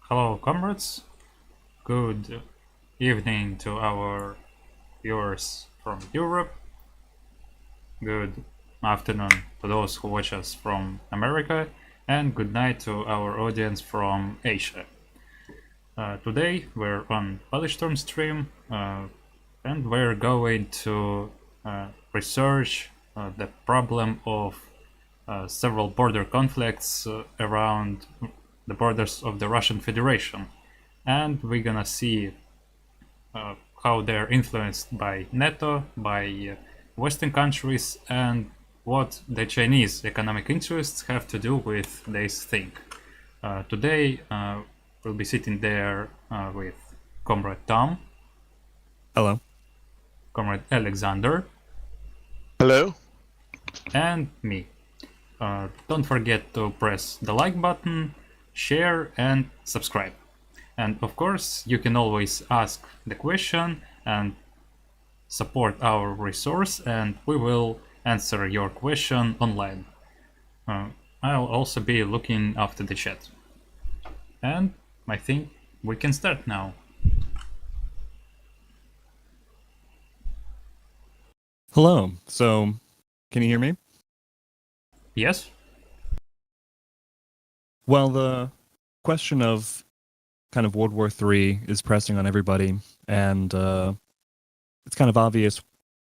Hello, comrades. Good evening to our viewers from Europe. Good afternoon to those who watch us from America. And good night to our audience from Asia. Today we're on Polystorm stream and we're going to research the problem of several border conflicts around the borders of the Russian Federation, and we're gonna see how they're influenced by NATO, by Western countries, and what the Chinese economic interests have to do with this thing. Today we'll be sitting there with Comrade Tom. Hello. Comrade Alexander. Hello. And me. Don't forget to press the like button, share and subscribe. And of course, you can always ask the question and support our resource, and we will answer your question online. I'll also be looking after the chat. And I think we can start now. Hello. So, can you hear me? Yes? Well, the question of kind of World War III is pressing on everybody, and it's kind of obvious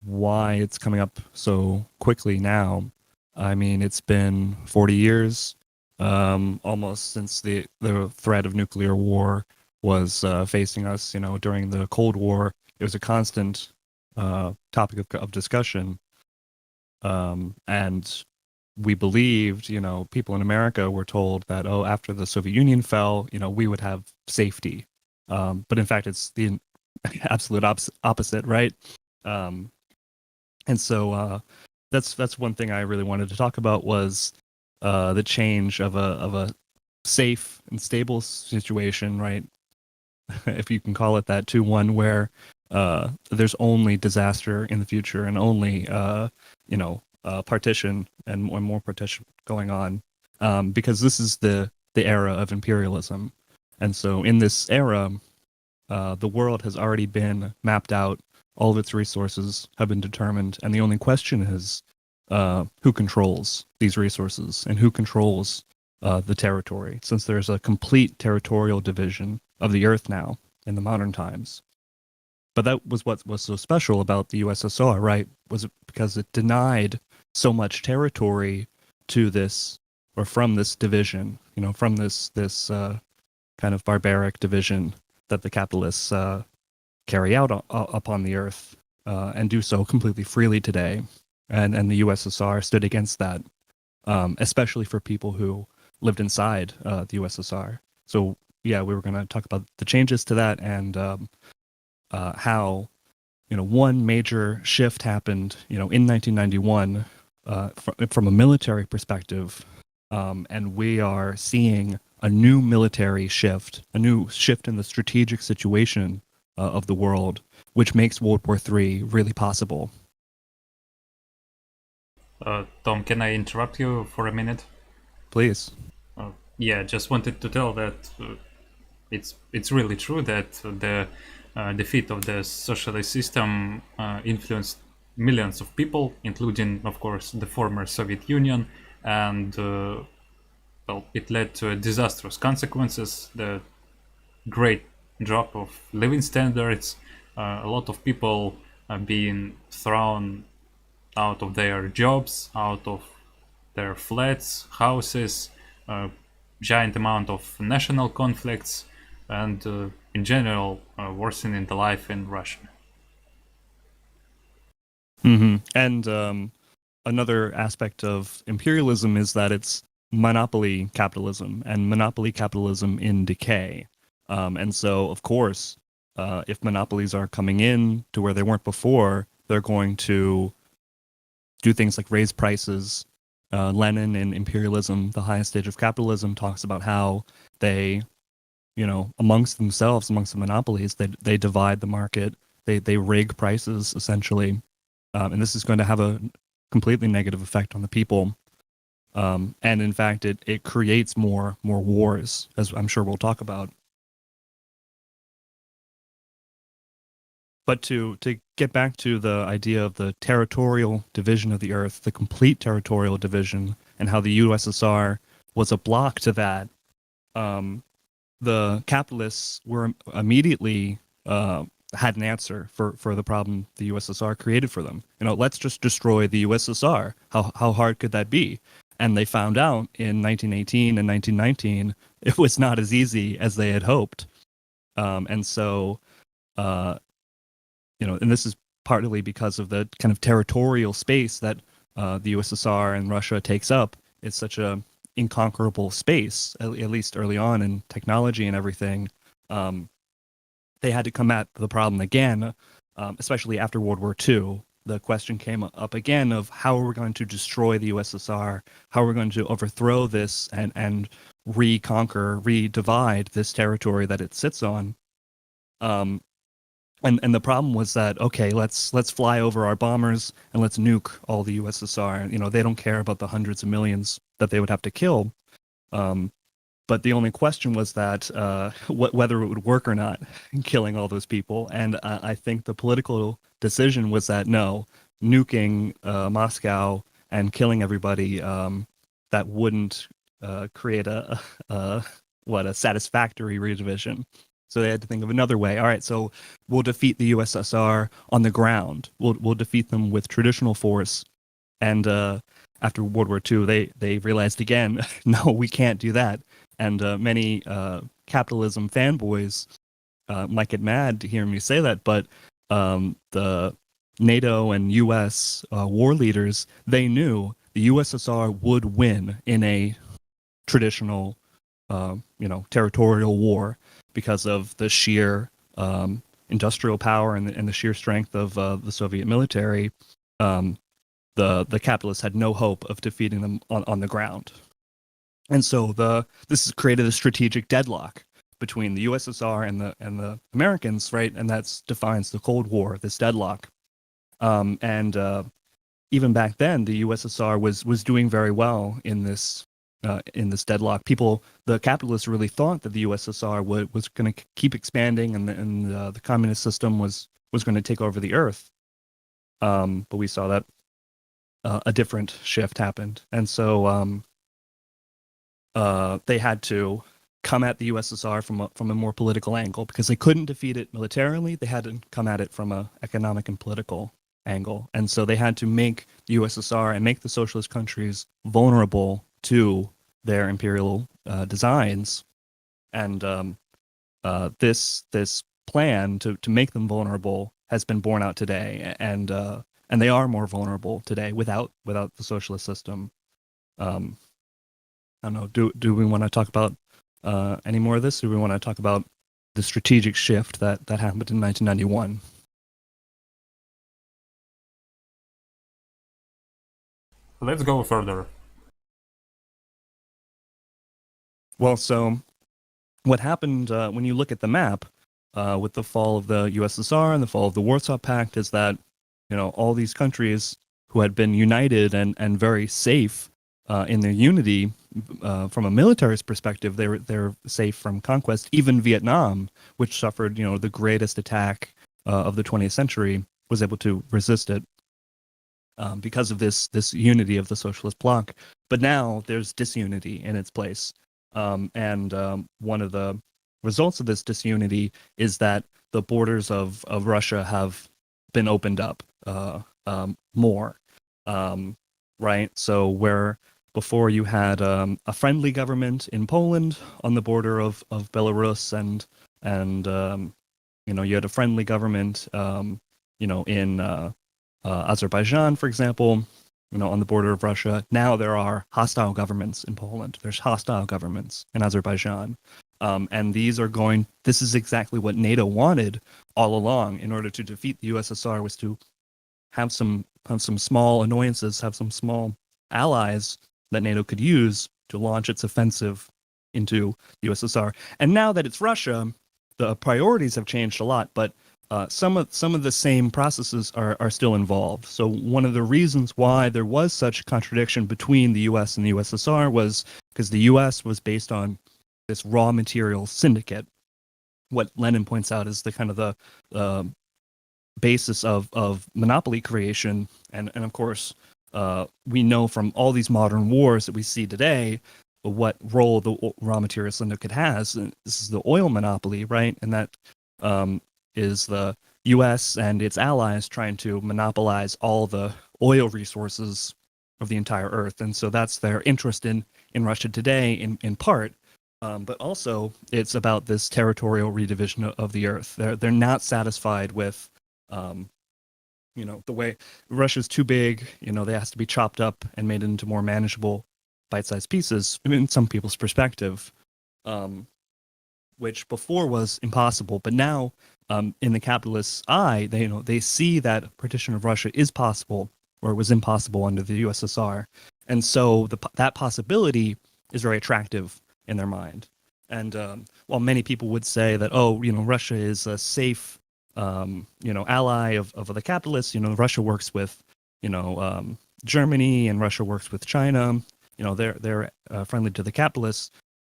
why it's coming up so quickly now. I mean, it's been 40 years, almost since the threat of nuclear war was facing us. You know, during the Cold War, it was a constant topic of discussion, and we believed, you know, people in America were told that, oh, after the Soviet Union fell, you know, we would have safety. But in fact, it's the absolute opposite, right? Um, and so that's one thing I really wanted to talk about was the change of a safe and stable situation, right? If you can call it that, to one where there's only disaster in the future and only partition and more partition going on, because this is the era of imperialism, and so in this era, the world has already been mapped out, all of its resources have been determined, and the only question is who controls these resources and who controls the territory, since there's a complete territorial division of the earth now in the modern times. But that was what was so special about the USSR, right? Was it because it denied so much territory to this, or from this division, you know, from this kind of barbaric division that the capitalists carry out upon the earth, and do so completely freely today. And the USSR stood against that, especially for people who lived inside the USSR. So yeah, we were going to talk about the changes to that, and how, you know, one major shift happened, you know, in 1991 from a military perspective, and we are seeing a new military shift, a new shift in the strategic situation of the world, which makes World War III really possible. Tom, can I interrupt you for a minute? Please. Yeah, just wanted to tell that it's really true that the defeat of the socialist system influenced millions of people, including, of course, the former Soviet Union, and well, it led to disastrous consequences. The great drop of living standards, a lot of people being thrown out of their jobs, out of their flats, houses, giant amount of national conflicts, and in general worsening the life in Russia. And another aspect of imperialism is that it's monopoly capitalism, and monopoly capitalism in decay. And so, of course, if monopolies are coming in to where they weren't before, they're going to do things like raise prices. Lenin in Imperialism, the highest stage of capitalism, talks about how they, you know, amongst themselves, amongst the monopolies, they divide the market, they rig prices essentially, and this is going to have a completely negative effect on the people. And in fact, it creates more wars, as I'm sure we'll talk about. But to get back to the idea of the territorial division of the earth, the complete territorial division, and how the USSR was a block to that, the capitalists were immediately had an answer for the problem the USSR created for them. You know, let's just destroy the USSR. How hard could that be? And they found out in 1918 and 1919 it was not as easy as they had hoped. And so, you know, and this is partly because of the kind of territorial space that the USSR and Russia takes up. It's such a inconquerable space, at least early on in technology and everything. They had to come at the problem again, especially after World War II. The question came up again of how are we going to destroy the USSR? How are we going to overthrow this and reconquer, redivide this territory that it sits on? And the problem was that, okay, let's fly over our bombers and let's nuke all the USSR. You know, they don't care about the hundreds of millions that they would have to kill. but the only question was that whether it would work or not, killing all those people. And I think the political decision was that no, nuking Moscow and killing everybody, that wouldn't create a satisfactory redivision. So they had to think of another way. All right, so we'll defeat the USSR on the ground. We'll defeat them with traditional force. And after World War II, they realized again, no, we can't do that. And many capitalism fanboys might get mad to hear me say that, but the NATO and U.S. War leaders, they knew the USSR would win in a traditional, territorial war because of the sheer industrial power and the sheer strength of the Soviet military. The capitalists had no hope of defeating them on the ground. And so this has created a strategic deadlock between the USSR and the Americans, right? And that defines the Cold War, this deadlock. Even back then, the USSR was doing very well in this deadlock. The capitalists really thought that the USSR was going to keep expanding, and the communist system was going to take over the earth. But we saw that a different shift happened, and so they had to come at the USSR from a more political angle because they couldn't defeat it militarily. They had to come at it from an economic and political angle, and so they had to make the USSR and make the socialist countries vulnerable to their imperial designs. And this plan to make them vulnerable has been borne out today, and they are more vulnerable today without the socialist system. I don't know. Do we want to talk about any more of this? Or do we want to talk about the strategic shift that happened in 1991? Let's go further. Well, so what happened when you look at the map with the fall of the USSR and the fall of the Warsaw Pact is that all these countries who had been united and very safe in their unity from a militarist perspective, they're safe from conquest. Even Vietnam, which suffered the greatest attack of the 20th century, was able to resist it because of this unity of the socialist bloc. But now there's disunity in its place. And one of the results of this disunity is that the borders of Russia have been opened up more, right? So where before you had a friendly government in Poland on the border of Belarus, and you had a friendly government in Azerbaijan, for example, on the border of Russia. Now there are hostile governments in Poland. There's hostile governments in Azerbaijan. And this is exactly what NATO wanted all along in order to defeat the USSR, was to have some small annoyances, have some small allies that NATO could use to launch its offensive into the USSR. And now that it's Russia, the priorities have changed a lot, but some of the same processes are still involved. So one of the reasons why there was such contradiction between the US and the USSR was because the US was based on this raw material syndicate. What Lenin points out is the kind of the basis of monopoly creation. And of course, we know from all these modern wars that we see today what role the raw material syndicate has. And this is the oil monopoly, right? And that is the U.S. and its allies trying to monopolize all the oil resources of the entire Earth. And so that's their interest in Russia today, in part. But also, it's about this territorial redivision of the Earth. They're not satisfied with, the way Russia's too big. They has to be chopped up and made into more manageable, bite-sized pieces. In some people's perspective, which before was impossible, but now, in the capitalists' eye, they see that partition of Russia is possible, or it was impossible under the USSR, and so that possibility is very attractive in their mind. And while many people would say that, Russia is a safe, ally of the capitalists, Russia works with, Germany, and Russia works with China, they're friendly to the capitalists.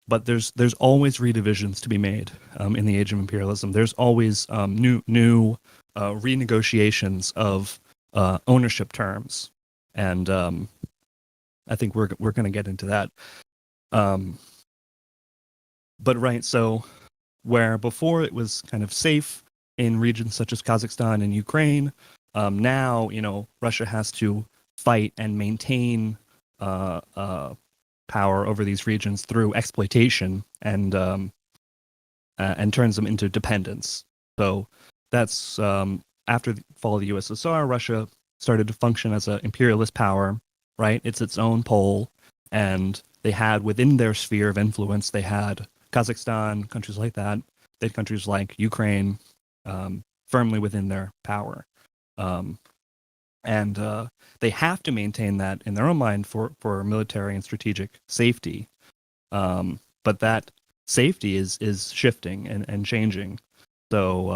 but there's always redivisions to be made in the age of imperialism. There's always new renegotiations of ownership terms, and I think we're going to get into that. But right, so where before it was kind of safe in regions such as Kazakhstan and Ukraine, now Russia has to fight and maintain power over these regions through exploitation and turns them into dependence. So that's after the fall of the USSR, Russia started to function as an imperialist power, right? It's its own pole, and they had within their sphere of influence, they had Kazakhstan, countries like that. They had countries like Ukraine firmly within their power. And they have to maintain that in their own mind for military and strategic safety. But that safety is shifting and changing. So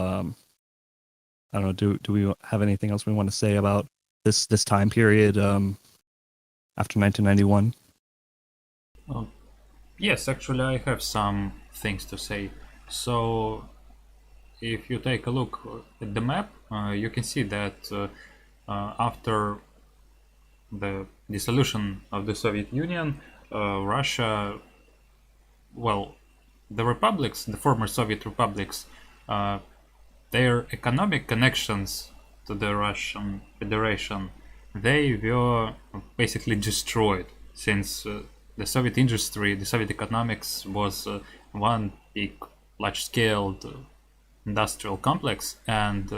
I don't know. Do we have anything else we want to say about this time period after 1991? Yes, actually, I have some things to say. So, if you take a look at the map, you can see that after the dissolution of the Soviet Union, Russia, well, the republics, the former Soviet republics, their economic connections to the Russian Federation, they were basically destroyed, since the Soviet industry, the Soviet economics was one big, large-scale industrial complex, and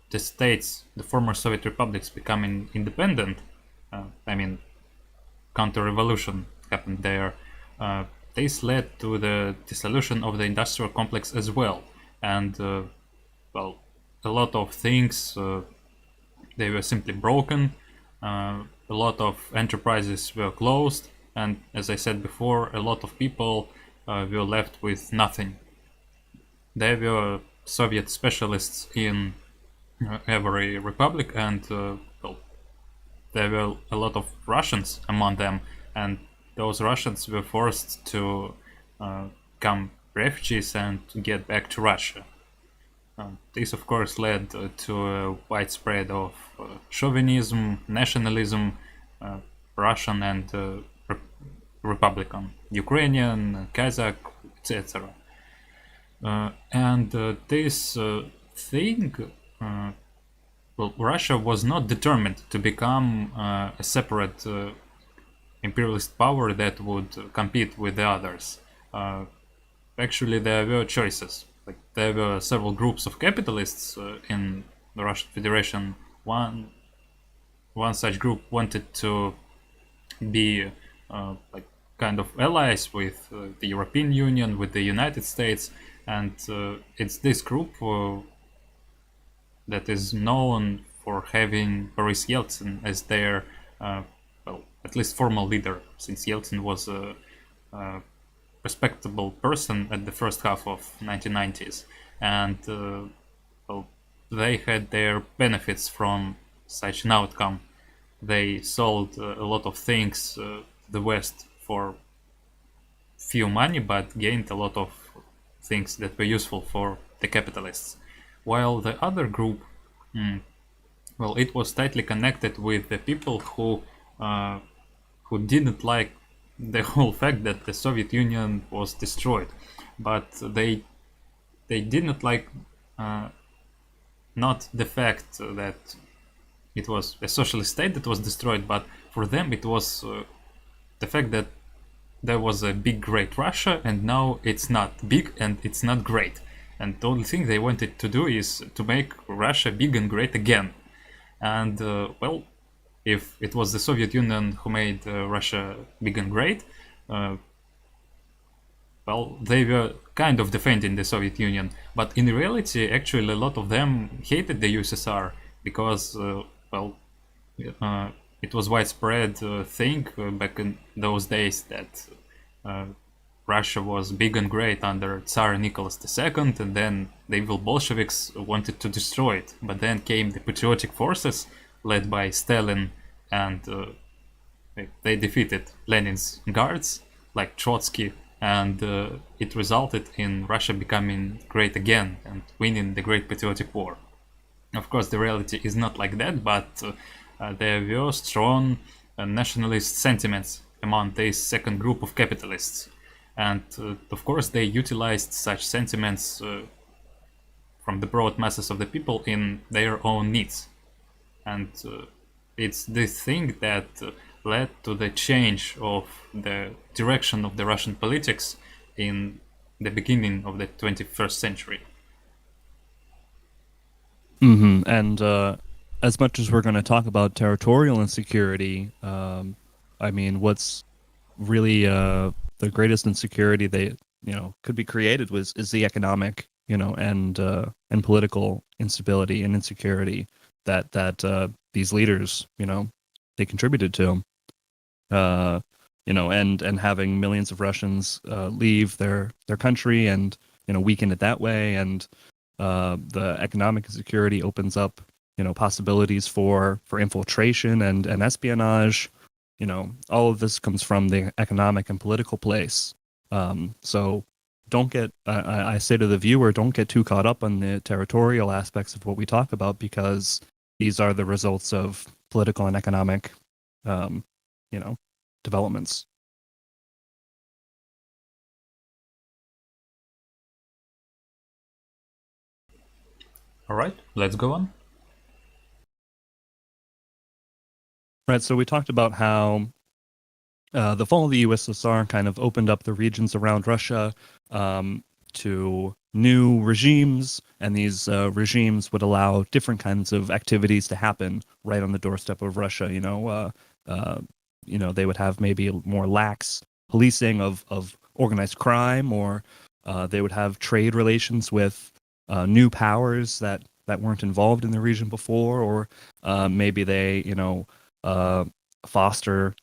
the states, the former Soviet republics, becoming independent, counter-revolution happened there. This led to the dissolution of the industrial complex as well, and a lot of things they were simply broken. A lot of enterprises were closed, and as I said before, a lot of people were left with nothing. There were Soviet specialists in every republic, and there were a lot of Russians among them, and those Russians were forced to become refugees and to get back to Russia. This, of course, led to a widespread of chauvinism, nationalism, Russian and Republican, Ukrainian, Kazakh, etc. And this thing, Russia was not determined to become a separate imperialist power that would compete with the others. Actually, there were choices. Like, there were several groups of capitalists in the Russian Federation. One such group wanted to be kind of allies with the European Union, with the United States, and it's this group that is known for having Boris Yeltsin as their, at least formal leader, since Yeltsin was a respectable person at the first half of 1990s, and they had their benefits from such an outcome. They sold a lot of things to the West for few money, but gained a lot of things that were useful for the capitalists. While the other group, it was tightly connected with the people who didn't like the whole fact that the Soviet Union was destroyed, but they didn't like not the fact that it was a socialist state that was destroyed, but for them it was the fact that there was a big great Russia, and now it's not big and it's not great, and the only thing they wanted to do is to make Russia big and great again. And if it was the Soviet Union who made Russia big and great, they were kind of defending the Soviet Union, but in reality, actually, a lot of them hated the USSR because, it was widespread thing back in those days that Russia was big and great under Tsar Nicholas II, and then the evil Bolsheviks wanted to destroy it. But then came the patriotic forces led by Stalin, and they defeated Lenin's guards, like Trotsky, and it resulted in Russia becoming great again and winning the Great Patriotic War. Of course, the reality is not like that, but there were strong nationalist sentiments among this second group of capitalists. And of course, they utilized such sentiments from the broad masses of the people in their own needs. And it's this thing that led to the change of the direction of the Russian politics in the beginning of the 21st century. And as much as we're going to talk about territorial insecurity, I mean, what's really the greatest insecurity they could be created is the economic and political instability and insecurity that these leaders they contributed to. And having millions of Russians leave their country and weaken it that way, and the economic insecurity opens up possibilities for infiltration and espionage. All of this comes from the economic and political place. So don't get, I say to the viewer, don't get too caught up on the territorial aspects of what we talk about, because these are the results of political and economic, developments. All right, let's go on. Right, so we talked about how the fall of the USSR kind of opened up the regions around Russia to new regimes, and these regimes would allow different kinds of activities to happen right on the doorstep of Russia. They would have maybe more lax policing of organized crime, or they would have trade relations with new powers that weren't involved in the region before, or maybe they foster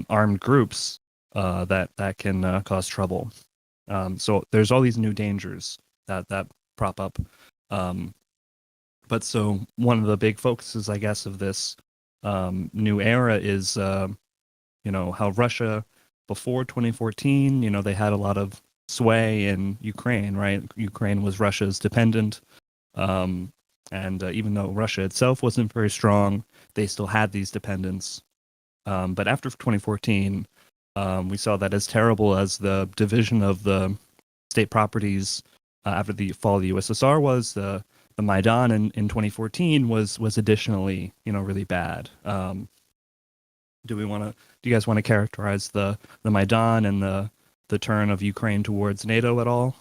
armed groups that can cause trouble. So there's all these new dangers that prop up. But so one of the big focuses, I guess, of this new era is how Russia before 2014, they had a lot of sway in Ukraine, right? Ukraine was Russia's dependent. And even though Russia itself wasn't very strong, they still had these dependents. But after 2014, we saw that as terrible as the division of the state properties after the fall of the USSR was, the Maidan in 2014 was additionally, really bad. Do you guys want to characterize the Maidan and the turn of Ukraine towards NATO at all?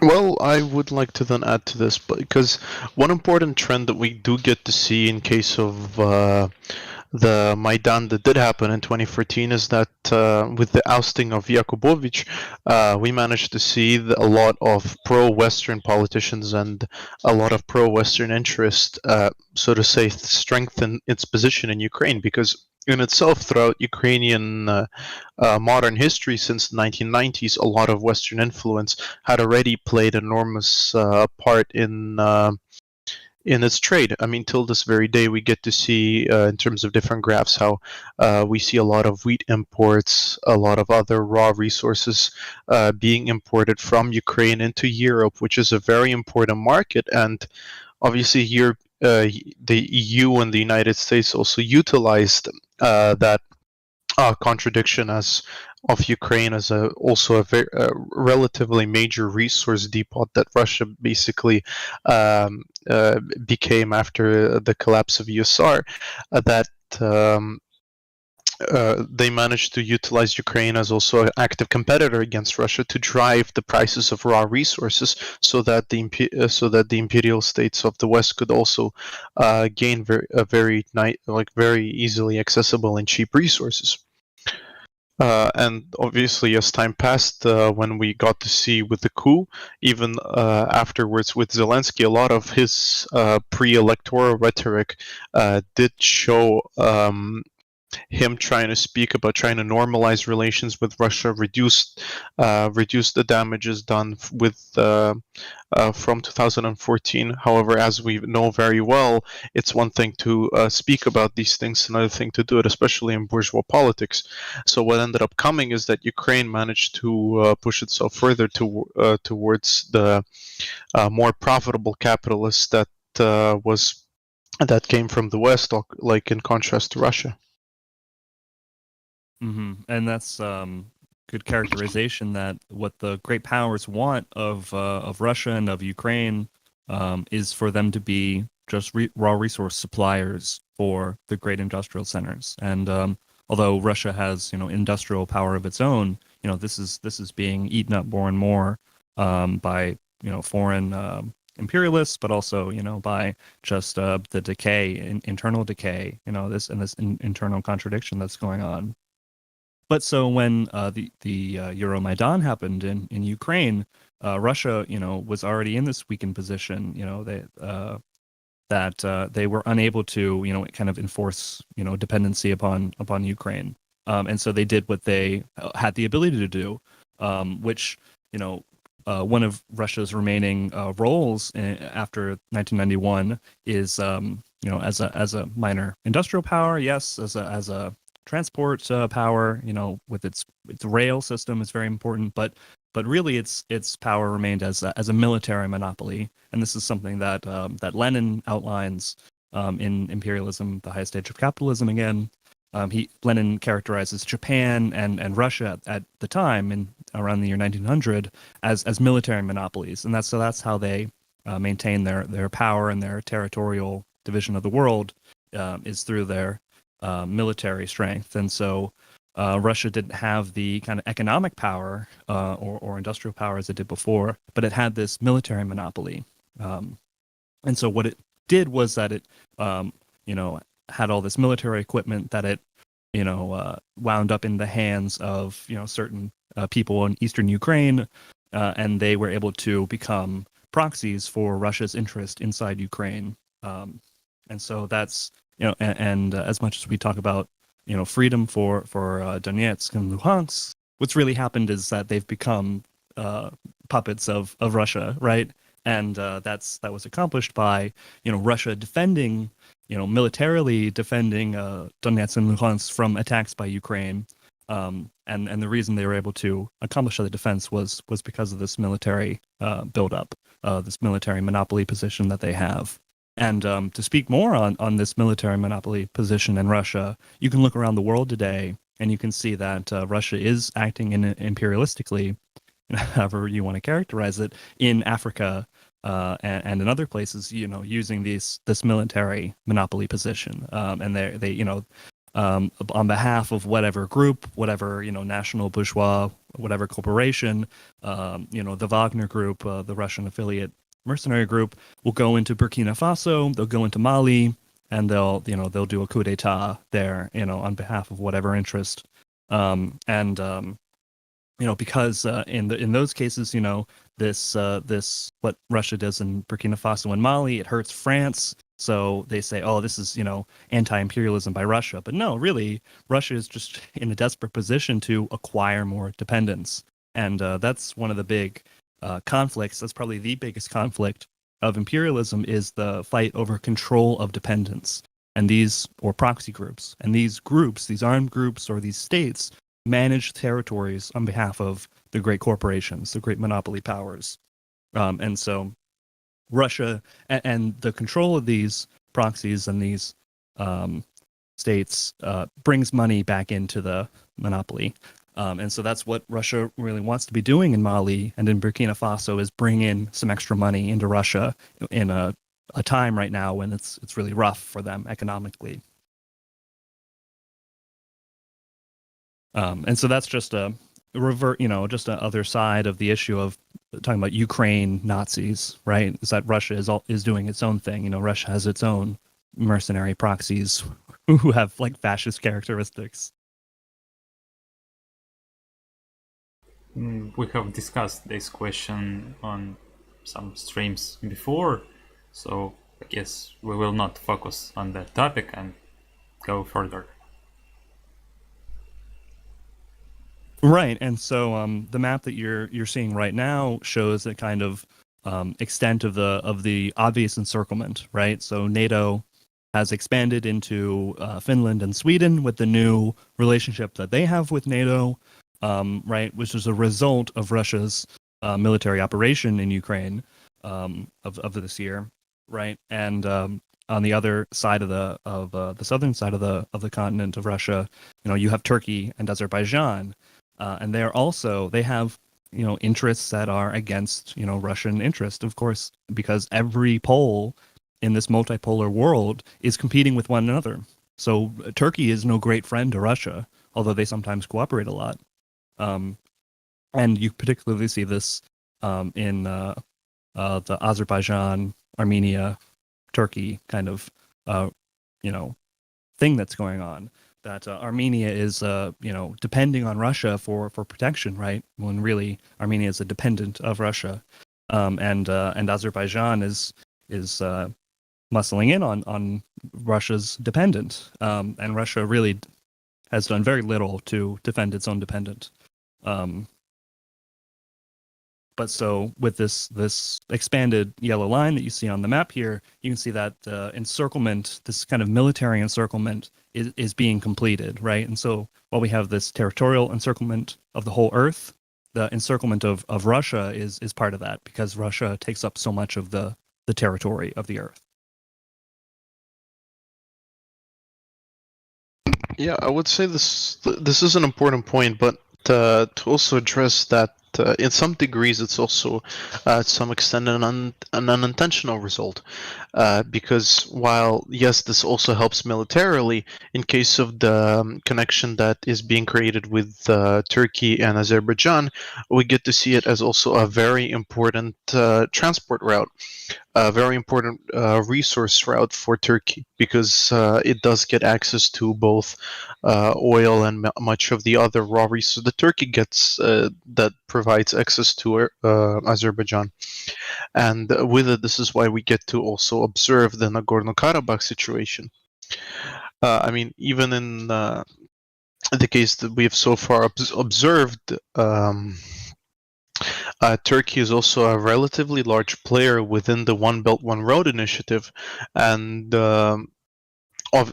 Well, I would like to then add to this, because one important trend that we do get to see in case of the Maidan that did happen in 2014 is that with the ousting of Yakupovych, we managed to see a lot of pro-Western politicians and a lot of pro-Western interest, so to say, strengthen its position in Ukraine, because in itself, throughout Ukrainian modern history since the 1990s, a lot of Western influence had already played an enormous part in its trade. I mean, till this very day, we get to see, in terms of different graphs, how we see a lot of wheat imports, a lot of other raw resources being imported from Ukraine into Europe, which is a very important market. And obviously, here the EU and the United States also utilized that contradiction of Ukraine as also a relatively major resource depot that Russia basically became after the collapse of USSR. They managed to utilize Ukraine as also an active competitor against Russia to drive the prices of raw resources, so that the imperial states of the West could also gain very easily accessible and cheap resources. And obviously, as time passed, when we got to see with the coup, even afterwards with Zelensky, a lot of his pre-electoral rhetoric did show him trying to speak about trying to normalize relations with Russia, reduce the damages done from 2014. However, as we know very well, it's one thing to speak about these things, another thing to do it, especially in bourgeois politics. So what ended up coming is that Ukraine managed to push itself further towards the more profitable capitalists that came from the West, like in contrast to Russia. And that's good characterization that what the great powers want of Russia and of Ukraine is for them to be just raw resource suppliers for the great industrial centers. And although Russia has industrial power of its own, this is being eaten up more and more by foreign imperialists, but also by just the decay, internal decay, this internal contradiction that's going on. But so when the Euromaidan happened in Ukraine, Russia, was already in this weakened position. They were unable to, kind of enforce, dependency upon Ukraine, and so they did what they had the ability to do, which one of Russia's remaining roles after 1991 is as a minor industrial power, yes, as a transport power, with its rail system is very important, but really its power remained as a military monopoly, and this is something that that Lenin outlines in Imperialism, the Highest Stage of Capitalism. Again, Lenin characterizes Japan and Russia at the time, in around the year 1900, as military monopolies, and that's how they maintain their power and their territorial division of the world, is through their military strength. And so Russia didn't have the kind of economic power or industrial power as it did before, but it had this military monopoly. And so what it did was that it, had all this military equipment that it, wound up in the hands of, certain people in eastern Ukraine, and they were able to become proxies for Russia's interest inside Ukraine. And so that's, and as much as we talk about, freedom for Donetsk and Luhansk, what's really happened is that they've become puppets of Russia, right? And that was accomplished by, Russia defending, militarily defending Donetsk and Luhansk from attacks by Ukraine. And the reason they were able to accomplish that defense was because of this military buildup, this military monopoly position that they have. And to speak more on this military monopoly position in Russia, you can look around the world today and you can see that Russia is acting imperialistically, however you want to characterize it, in Africa and in other places, using this military monopoly position. And they on behalf of whatever group, whatever, national bourgeois, whatever corporation, the Wagner Group, the Russian affiliate mercenary group, will go into Burkina Faso, they'll go into Mali, and they'll do a coup d'etat there, on behalf of whatever interest. Because in those cases, this what Russia does in Burkina Faso and Mali, it hurts France. So they say, oh, this is, anti-imperialism by Russia. But no, really, Russia is just in a desperate position to acquire more dependence. And that's one of the big conflicts. That's probably the biggest conflict of imperialism, is the fight over control of dependence. And or proxy groups. And these groups, these armed groups or these states, manage territories on behalf of the great corporations, the great monopoly powers. And so Russia and the control of these proxies and these states brings money back into the monopoly. And so that's what Russia really wants to be doing in Mali and in Burkina Faso, is bring in some extra money into Russia in a time right now when it's really rough for them economically. And so that's just a just a other side of the issue of talking about Ukraine Nazis, right? Is that Russia is doing its own thing. Russia has its own mercenary proxies who have like fascist characteristics. We have discussed this question on some streams before, so I guess we will not focus on that topic and go further. Right, and so the map that you're seeing right now shows a kind of extent of the obvious encirclement, right? So NATO has expanded into Finland and Sweden with the new relationship that they have with NATO, right, which is a result of Russia's military operation in Ukraine of this year, right? And on the other side of the southern side of the continent of Russia, you have Turkey and Azerbaijan, and they have interests that are against Russian interest, of course, because every pole in this multipolar world is competing with one another. So Turkey is no great friend to Russia, although they sometimes cooperate a lot. Um, and you particularly see this in the Azerbaijan, Armenia, Turkey kind of thing that's going on. That Armenia is depending on Russia for protection, right? When really Armenia is a dependent of Russia, and Azerbaijan is muscling in on Russia's dependent, and Russia really has done very little to defend its own dependent. But so with this expanded yellow line that you see on the map here, you can see that encirclement, this kind of military encirclement, is being completed, right? And so while we have this territorial encirclement of the whole Earth, the encirclement of Russia is part of that, because Russia takes up so much of the territory of the Earth. Yeah, I would say this is an important point, but to also address that, in some degrees, it's also to some extent an unintentional result, because while yes, this also helps militarily in case of the connection that is being created with Turkey and Azerbaijan, we get to see it as also a very important transport route, a very important resource route for Turkey, because it does get access to both oil and much of the other raw resources that Turkey gets, that provides access to Azerbaijan. And with it, this is why we get to also observe the Nagorno-Karabakh situation. I mean, even in the case that we have so far observed, Turkey is also a relatively large player within the One Belt One Road initiative, and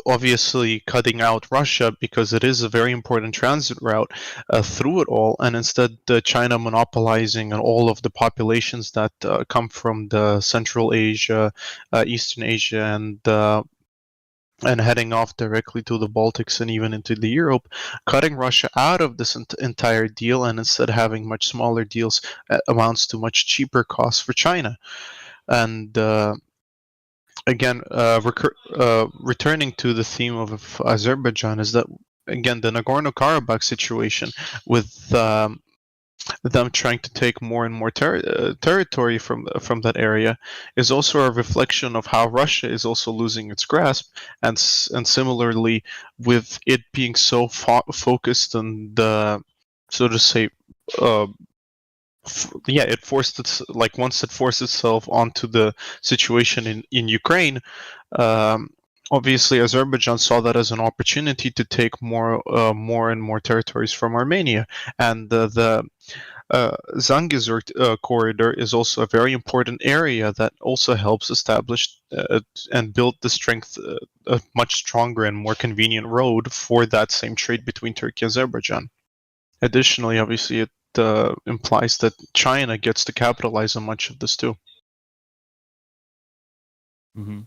obviously cutting out Russia because it is a very important transit route through it all, and instead China monopolizing all of the populations that come from the Central Asia, Eastern Asia, and heading off directly to the Baltics and even into the Europe, cutting Russia out of this entire deal, and instead having much smaller deals amounts to much cheaper costs for China. And again, returning to the theme of Azerbaijan, is that again the Nagorno-Karabakh situation with them trying to take more and more territory from that area is also a reflection of how Russia is also losing its grasp, and similarly with it being so focused on the, so to say, it forced its, like once it forced itself onto the situation in Ukraine. Obviously, Azerbaijan saw that as an opportunity to take more and more territories from Armenia, and the Zangezur corridor is also a very important area that also helps establish and build the strength, a much stronger and more convenient road for that same trade between Turkey and Azerbaijan. Additionally, obviously, it implies that China gets to capitalize on much of this too. Mm-hmm.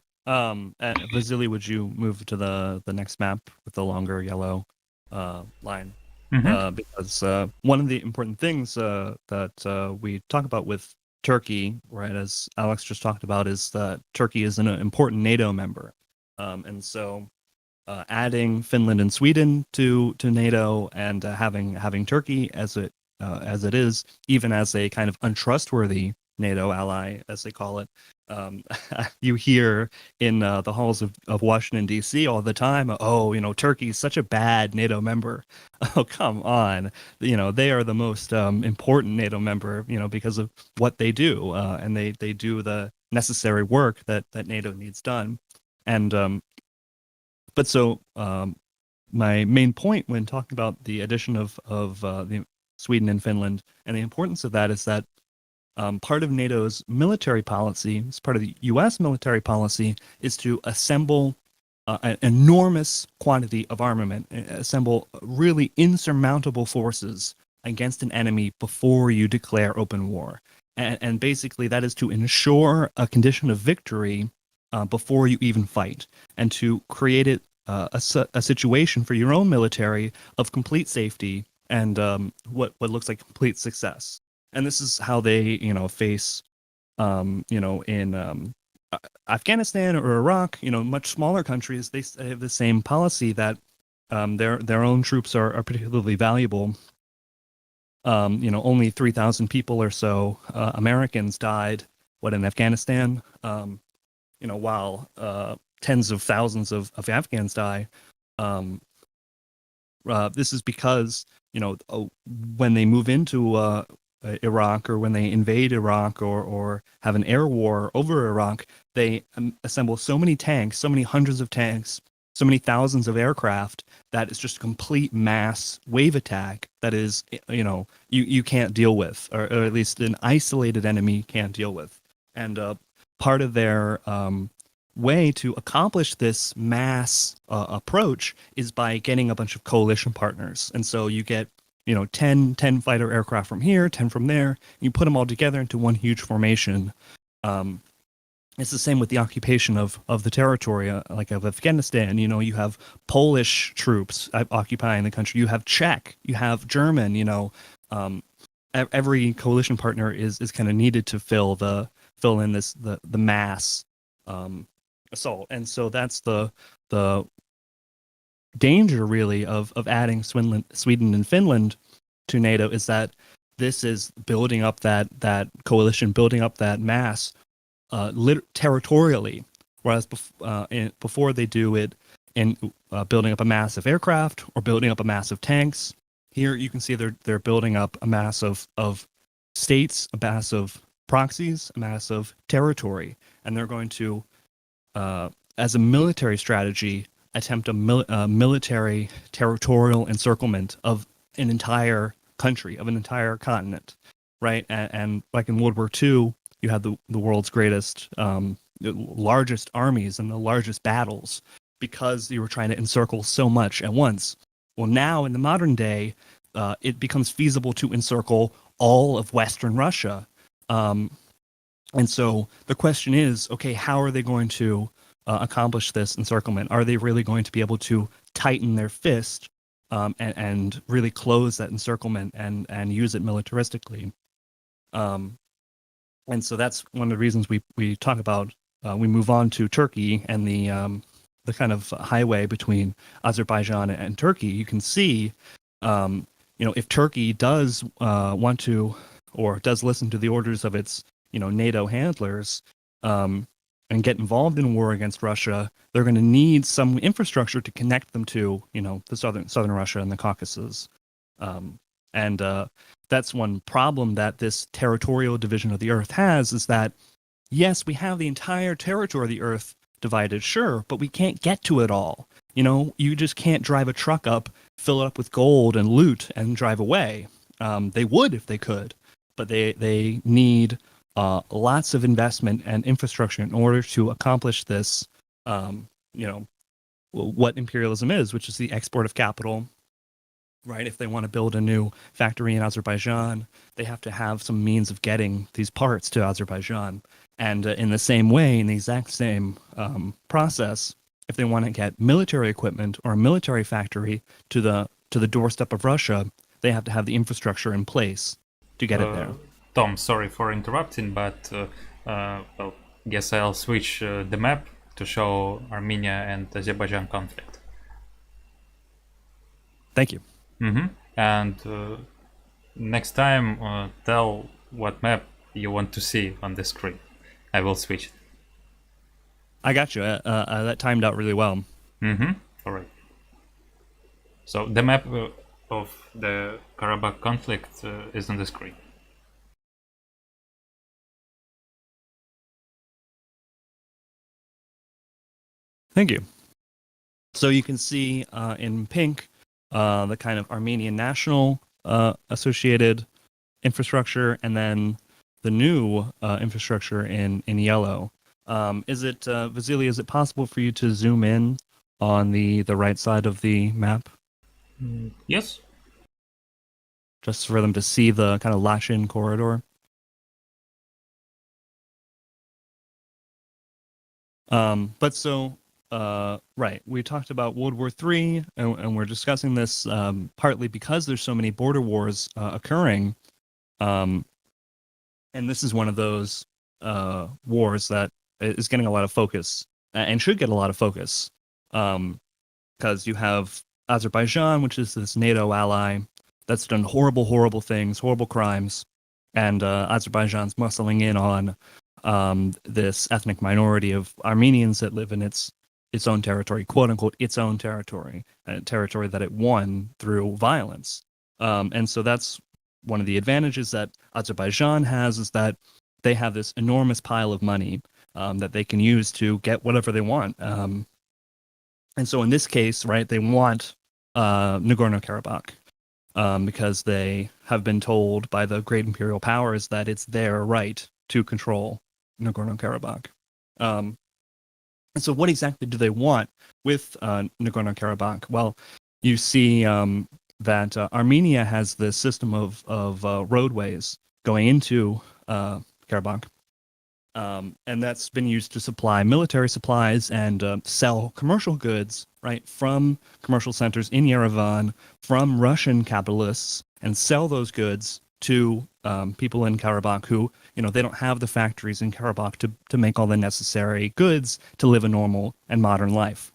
Vasily, would you move to the next map with the longer yellow line? Mm-hmm. Because one of the important things that we talk about with Turkey, right, as Alex just talked about, is that Turkey is an important NATO member, and so adding Finland and Sweden to NATO, and having Turkey as it is, even as a kind of untrustworthy NATO ally, as they call it. You hear in the halls of Washington, D.C. all the time, oh, Turkey's such a bad NATO member. Oh, come on. They are the most important NATO member, because of what they do. And they do the necessary work that NATO needs done. And but so my main point when talking about the addition of the Sweden and Finland. And the importance of that is that part of NATO's military policy, as part of the U.S. military policy, is to assemble an enormous quantity of armament, assemble really insurmountable forces against an enemy before you declare open war. And basically, that is to ensure a condition of victory before you even fight, and to create a situation for your own military of complete safety and what looks like complete success. And this is how they, face, in Afghanistan or Iraq, much smaller countries. They have the same policy that their own troops are particularly valuable. Only 3,000 people or so Americans died in Afghanistan, while tens of thousands of Afghans die. This is because when they move into Iraq, or when they invade Iraq, or have an air war over Iraq, they assemble so many tanks, so many hundreds of tanks, so many thousands of aircraft, that it's just a complete mass wave attack that is, you can't deal with, or at least an isolated enemy can't deal with. And part of their way to accomplish this mass approach is by getting a bunch of coalition partners. And so you get 10 fighter aircraft from here, 10 from there. You put them all together into one huge formation. It's the same with the occupation of the territory, like of Afghanistan. You have Polish troops occupying the country. You have Czech. You have German. Every coalition partner is kind of needed to fill in the mass assault. And so that's the danger, really, of adding Sweden and Finland to NATO, is that this is building up that coalition, building up that mass territorially, whereas before they do it in building up a mass of aircraft or building up a mass of tanks. Here you can see they're building up a mass of states, a mass of proxies, a mass of territory, and they're going to, as a military strategy, attempt a military territorial encirclement of an entire country, of an entire continent, right? And like in World War II, you had the world's greatest, largest armies and the largest battles because you were trying to encircle so much at once. Well, now in the modern day, it becomes feasible to encircle all of Western Russia. And so the question is, okay, how are they going to accomplish this encirclement? Are they really going to be able to tighten their fist and really close that encirclement and use it militaristically? And so that's one of the reasons we talk about, we move on to Turkey and the kind of highway between Azerbaijan and Turkey. You can see, if Turkey does want to, or does listen to the orders of its, NATO handlers, and get involved in a war against Russia, they're going to need some infrastructure to connect them to, the southern Russia and the Caucasus. And that's one problem that this territorial division of the Earth has, is that, yes, we have the entire territory of the Earth divided, sure, but we can't get to it all. You just can't drive a truck up, fill it up with gold and loot, and drive away. They would if they could, but they need lots of investment and infrastructure in order to accomplish this, what imperialism is, which is the export of capital, right? If they want to build a new factory in Azerbaijan, they have to have some means of getting these parts to Azerbaijan. And in the same way, in the exact same process, if they want to get military equipment or a military factory to the doorstep of Russia, they have to have the infrastructure in place to get it there. Tom, sorry for interrupting, but guess I'll switch the map to show Armenia and Azerbaijan conflict. Thank you. Mm-hmm. And next time, tell what map you want to see on the screen. I will switch. I got you. That timed out really well. Mm-hmm. All right. So the map of the Karabakh conflict is on the screen. Thank you. So you can see in pink the kind of Armenian national associated infrastructure, and then the new infrastructure in yellow. Vasily, is it possible for you to zoom in on the right side of the map, Yes. just for them to see the kind of Lachin corridor? Right, we talked about World War III, and we're discussing this partly because there's so many border wars occurring. And this is one of those wars that is getting a lot of focus and should get a lot of focus, because you have Azerbaijan, which is this NATO ally that's done horrible, horrible things, horrible crimes, and Azerbaijan's muscling in on this ethnic minority of Armenians that live in its own territory, quote unquote, its own territory, a territory that it won through violence. And so that's one of the advantages that Azerbaijan has, is that they have this enormous pile of money that they can use to get whatever they want. And so in this case, right, they want Nagorno-Karabakh because they have been told by the great imperial powers that it's their right to control Nagorno-Karabakh. And so what exactly do they want with Nagorno-Karabakh? Well, you see that Armenia has this system of roadways going into Karabakh, and that's been used to supply military supplies and sell commercial goods, right, from commercial centers in Yerevan, from Russian capitalists, and sell those goods to people in Karabakh who, they don't have the factories in Karabakh to make all the necessary goods to live a normal and modern life.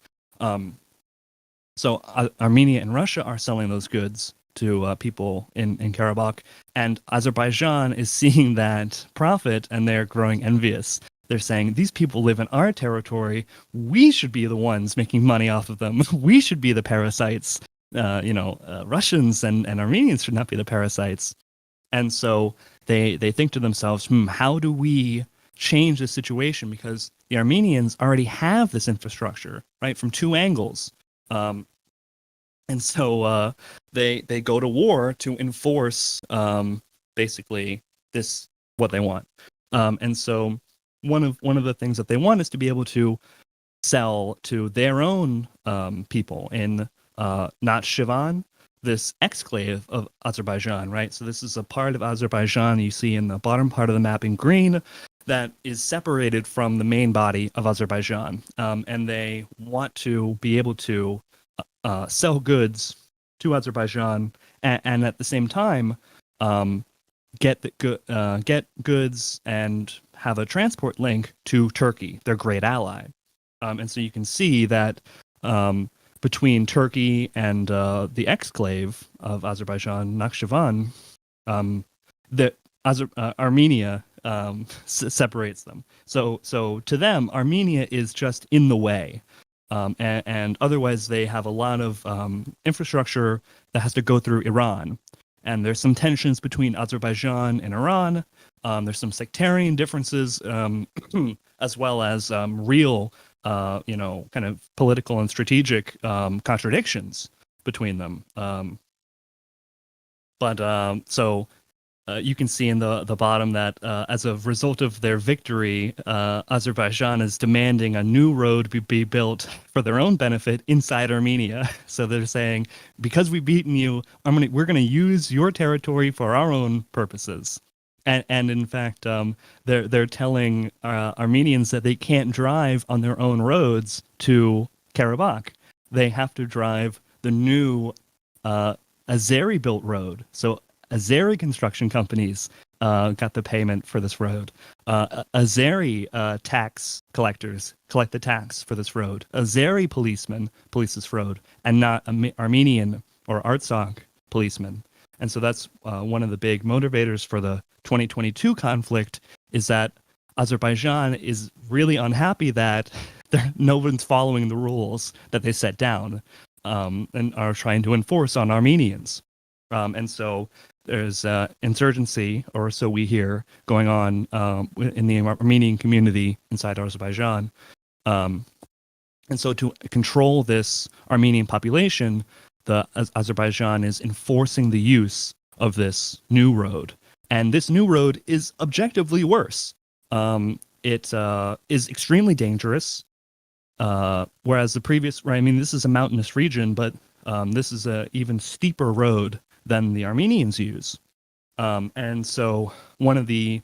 So Armenia and Russia are selling those goods to people in Karabakh, and Azerbaijan is seeing that profit, and they're growing envious. They're saying, these people live in our territory. We should be the ones making money off of them. We should be the parasites. Russians and Armenians should not be the parasites. And so they think to themselves, how do we change this situation? Because the Armenians already have this infrastructure, right, from two angles. And so they go to war to enforce basically what they want. And so one of the things that they want is to be able to sell to their own people in Nakhchivan, this exclave of Azerbaijan, right? So this is a part of Azerbaijan you see in the bottom part of the map in green that is separated from the main body of Azerbaijan. And they want to be able to sell goods to Azerbaijan, and at the same time get goods and have a transport link to Turkey, their great ally. And so you can see that between Turkey and the exclave of Azerbaijan, Nakhchivan, Armenia separates them. So to them, Armenia is just in the way. And otherwise, they have a lot of infrastructure that has to go through Iran. And there's some tensions between Azerbaijan and Iran. There's some sectarian differences, as well as real, kind of political and strategic contradictions between them. You can see in the bottom that as a result of their victory, Azerbaijan is demanding a new road be built for their own benefit inside Armenia. So they're saying, because we've beaten you, we're going to use your territory for our own purposes. And in fact, they're telling Armenians that they can't drive on their own roads to Karabakh. They have to drive the new Azeri-built road. So Azeri construction companies got the payment for this road. Azeri tax collectors collect the tax for this road. Azeri policemen police this road, and not Armenian or Artsakh policemen. And so that's one of the big motivators for the 2022 conflict, is that Azerbaijan is really unhappy that no one's following the rules that they set down and are trying to enforce on Armenians. And so there's insurgency, or so we hear, going on in the Armenian community inside Azerbaijan. And so to control this Armenian population, Azerbaijan is enforcing the use of this new road. And this new road is objectively worse. It is extremely dangerous, whereas the previous, right, I mean, this is a mountainous region, but this is a even steeper road than the Armenians use. And so one of the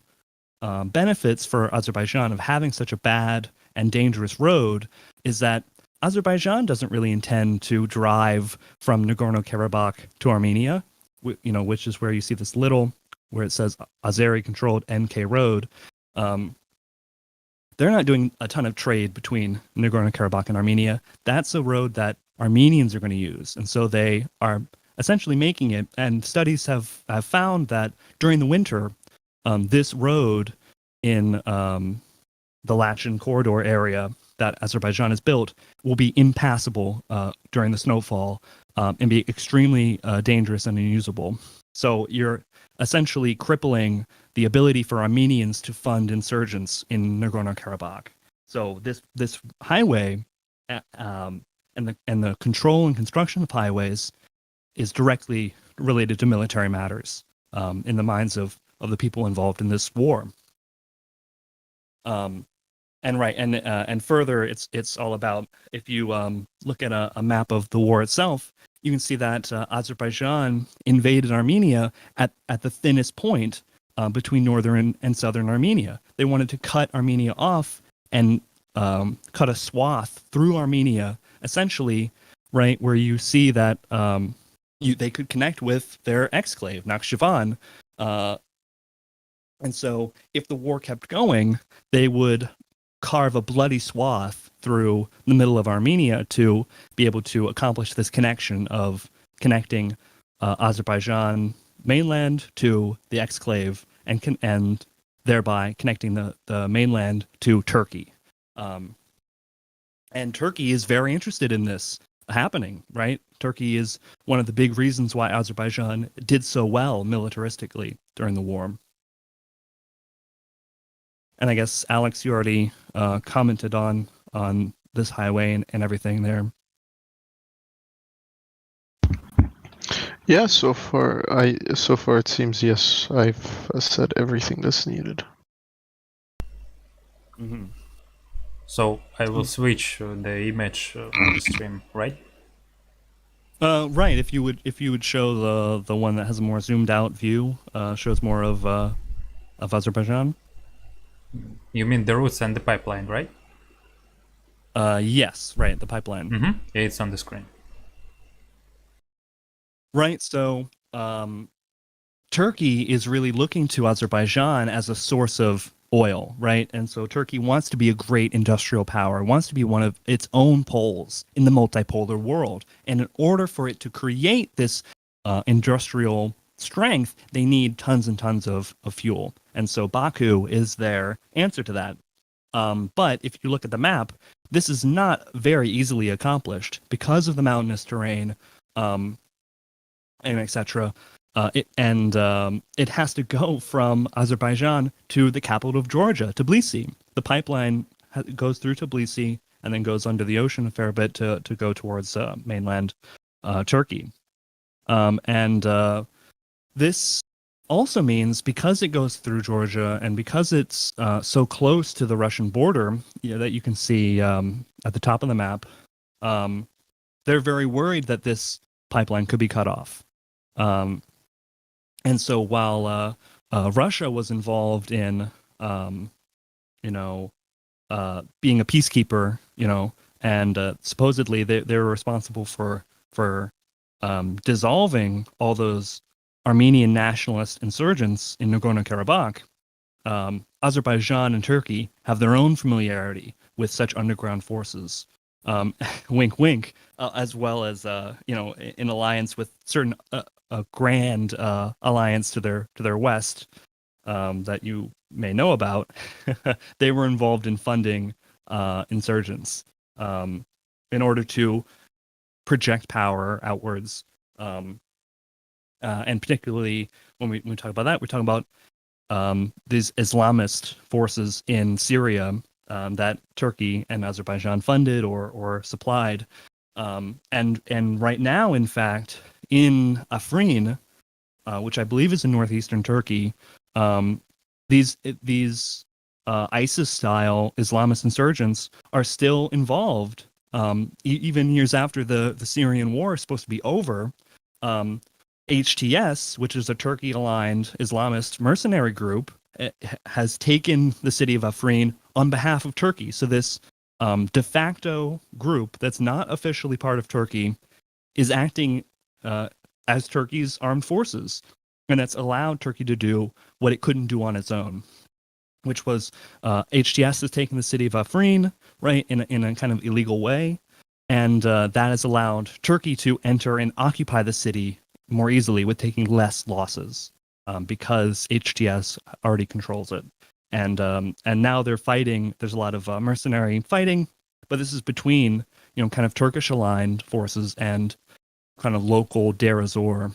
benefits for Azerbaijan of having such a bad and dangerous road is that Azerbaijan doesn't really intend to drive from Nagorno-Karabakh to Armenia, which is where you see this little, where it says Azeri-controlled NK road. They're not doing a ton of trade between Nagorno-Karabakh and Armenia. That's a road that Armenians are going to use. And so they are essentially making it, and studies have found that during the winter, this road in the Lachen corridor area that Azerbaijan has built will be impassable during the snowfall and be extremely dangerous and unusable. So you're essentially crippling the ability for Armenians to fund insurgents in Nagorno-Karabakh. So this highway and the control and construction of highways is directly related to military matters in the minds of the people involved in this war. And further, it's all about, if you look at a map of the war itself, you can see that Azerbaijan invaded Armenia at the thinnest point between northern and southern Armenia. They wanted to cut Armenia off and cut a swath through Armenia, essentially, right, where you see that they could connect with their exclave, Nakhchivan. And so if the war kept going, they would carve a bloody swath through the middle of Armenia to be able to accomplish this connection of connecting Azerbaijan mainland to the exclave and thereby connecting the mainland to Turkey. And Turkey is very interested in this happening, right? Turkey is one of the big reasons why Azerbaijan did so well militaristically during the war. And I guess, Alex, you already commented on this highway and everything there. Yeah, so far it seems, yes, I've said everything that's needed. Mm-hmm. So I will switch the image on the stream, right? Right. If you would show the one that has a more zoomed out view, shows more of Azerbaijan. You mean the routes and the pipeline, right? Yes, right, the pipeline. Mm-hmm. Yeah, it's on the screen. Right, so Turkey is really looking to Azerbaijan as a source of oil, right? And so Turkey wants to be a great industrial power, wants to be one of its own poles in the multipolar world. And in order for it to create this industrial strength, they need tons and tons of fuel. And so Baku is their answer to that. But if you look at the map, this is not very easily accomplished because of the mountainous terrain, and etc. It has to go from Azerbaijan to the capital of Georgia, Tbilisi. The pipeline goes through Tbilisi and then goes under the ocean a fair bit to go towards mainland Turkey. This also means, because it goes through Georgia and because it's so close to the Russian border, that you can see at the top of the map, they're very worried that this pipeline could be cut off. And so while Russia was involved in, being a peacekeeper, and supposedly they were responsible for dissolving all those Armenian nationalist insurgents in Nagorno-Karabakh, Azerbaijan and Turkey have their own familiarity with such underground forces. Wink, wink, as well as in alliance with certain a grand alliance to their west that you may know about. They were involved in funding insurgents in order to project power outwards. And particularly when we talk about that, we're talking about these Islamist forces in Syria that Turkey and Azerbaijan funded or supplied. And right now, in fact, in Afrin, which I believe is in northeastern Turkey. These ISIS-style Islamist insurgents are still involved, even years after the Syrian war is supposed to be over. HTS, which is a Turkey-aligned Islamist mercenary group, has taken the city of Afrin on behalf of Turkey. So this de facto group that's not officially part of Turkey is acting as Turkey's armed forces, and that's allowed Turkey to do what it couldn't do on its own, which was HTS has taken the city of Afrin, right, in a kind of illegal way, and that has allowed Turkey to enter and occupy the city more easily with taking less losses, because HTS already controls it. And now they're fighting. There's a lot of mercenary fighting, but this is between, kind of Turkish aligned forces and kind of local Deir ez-Zor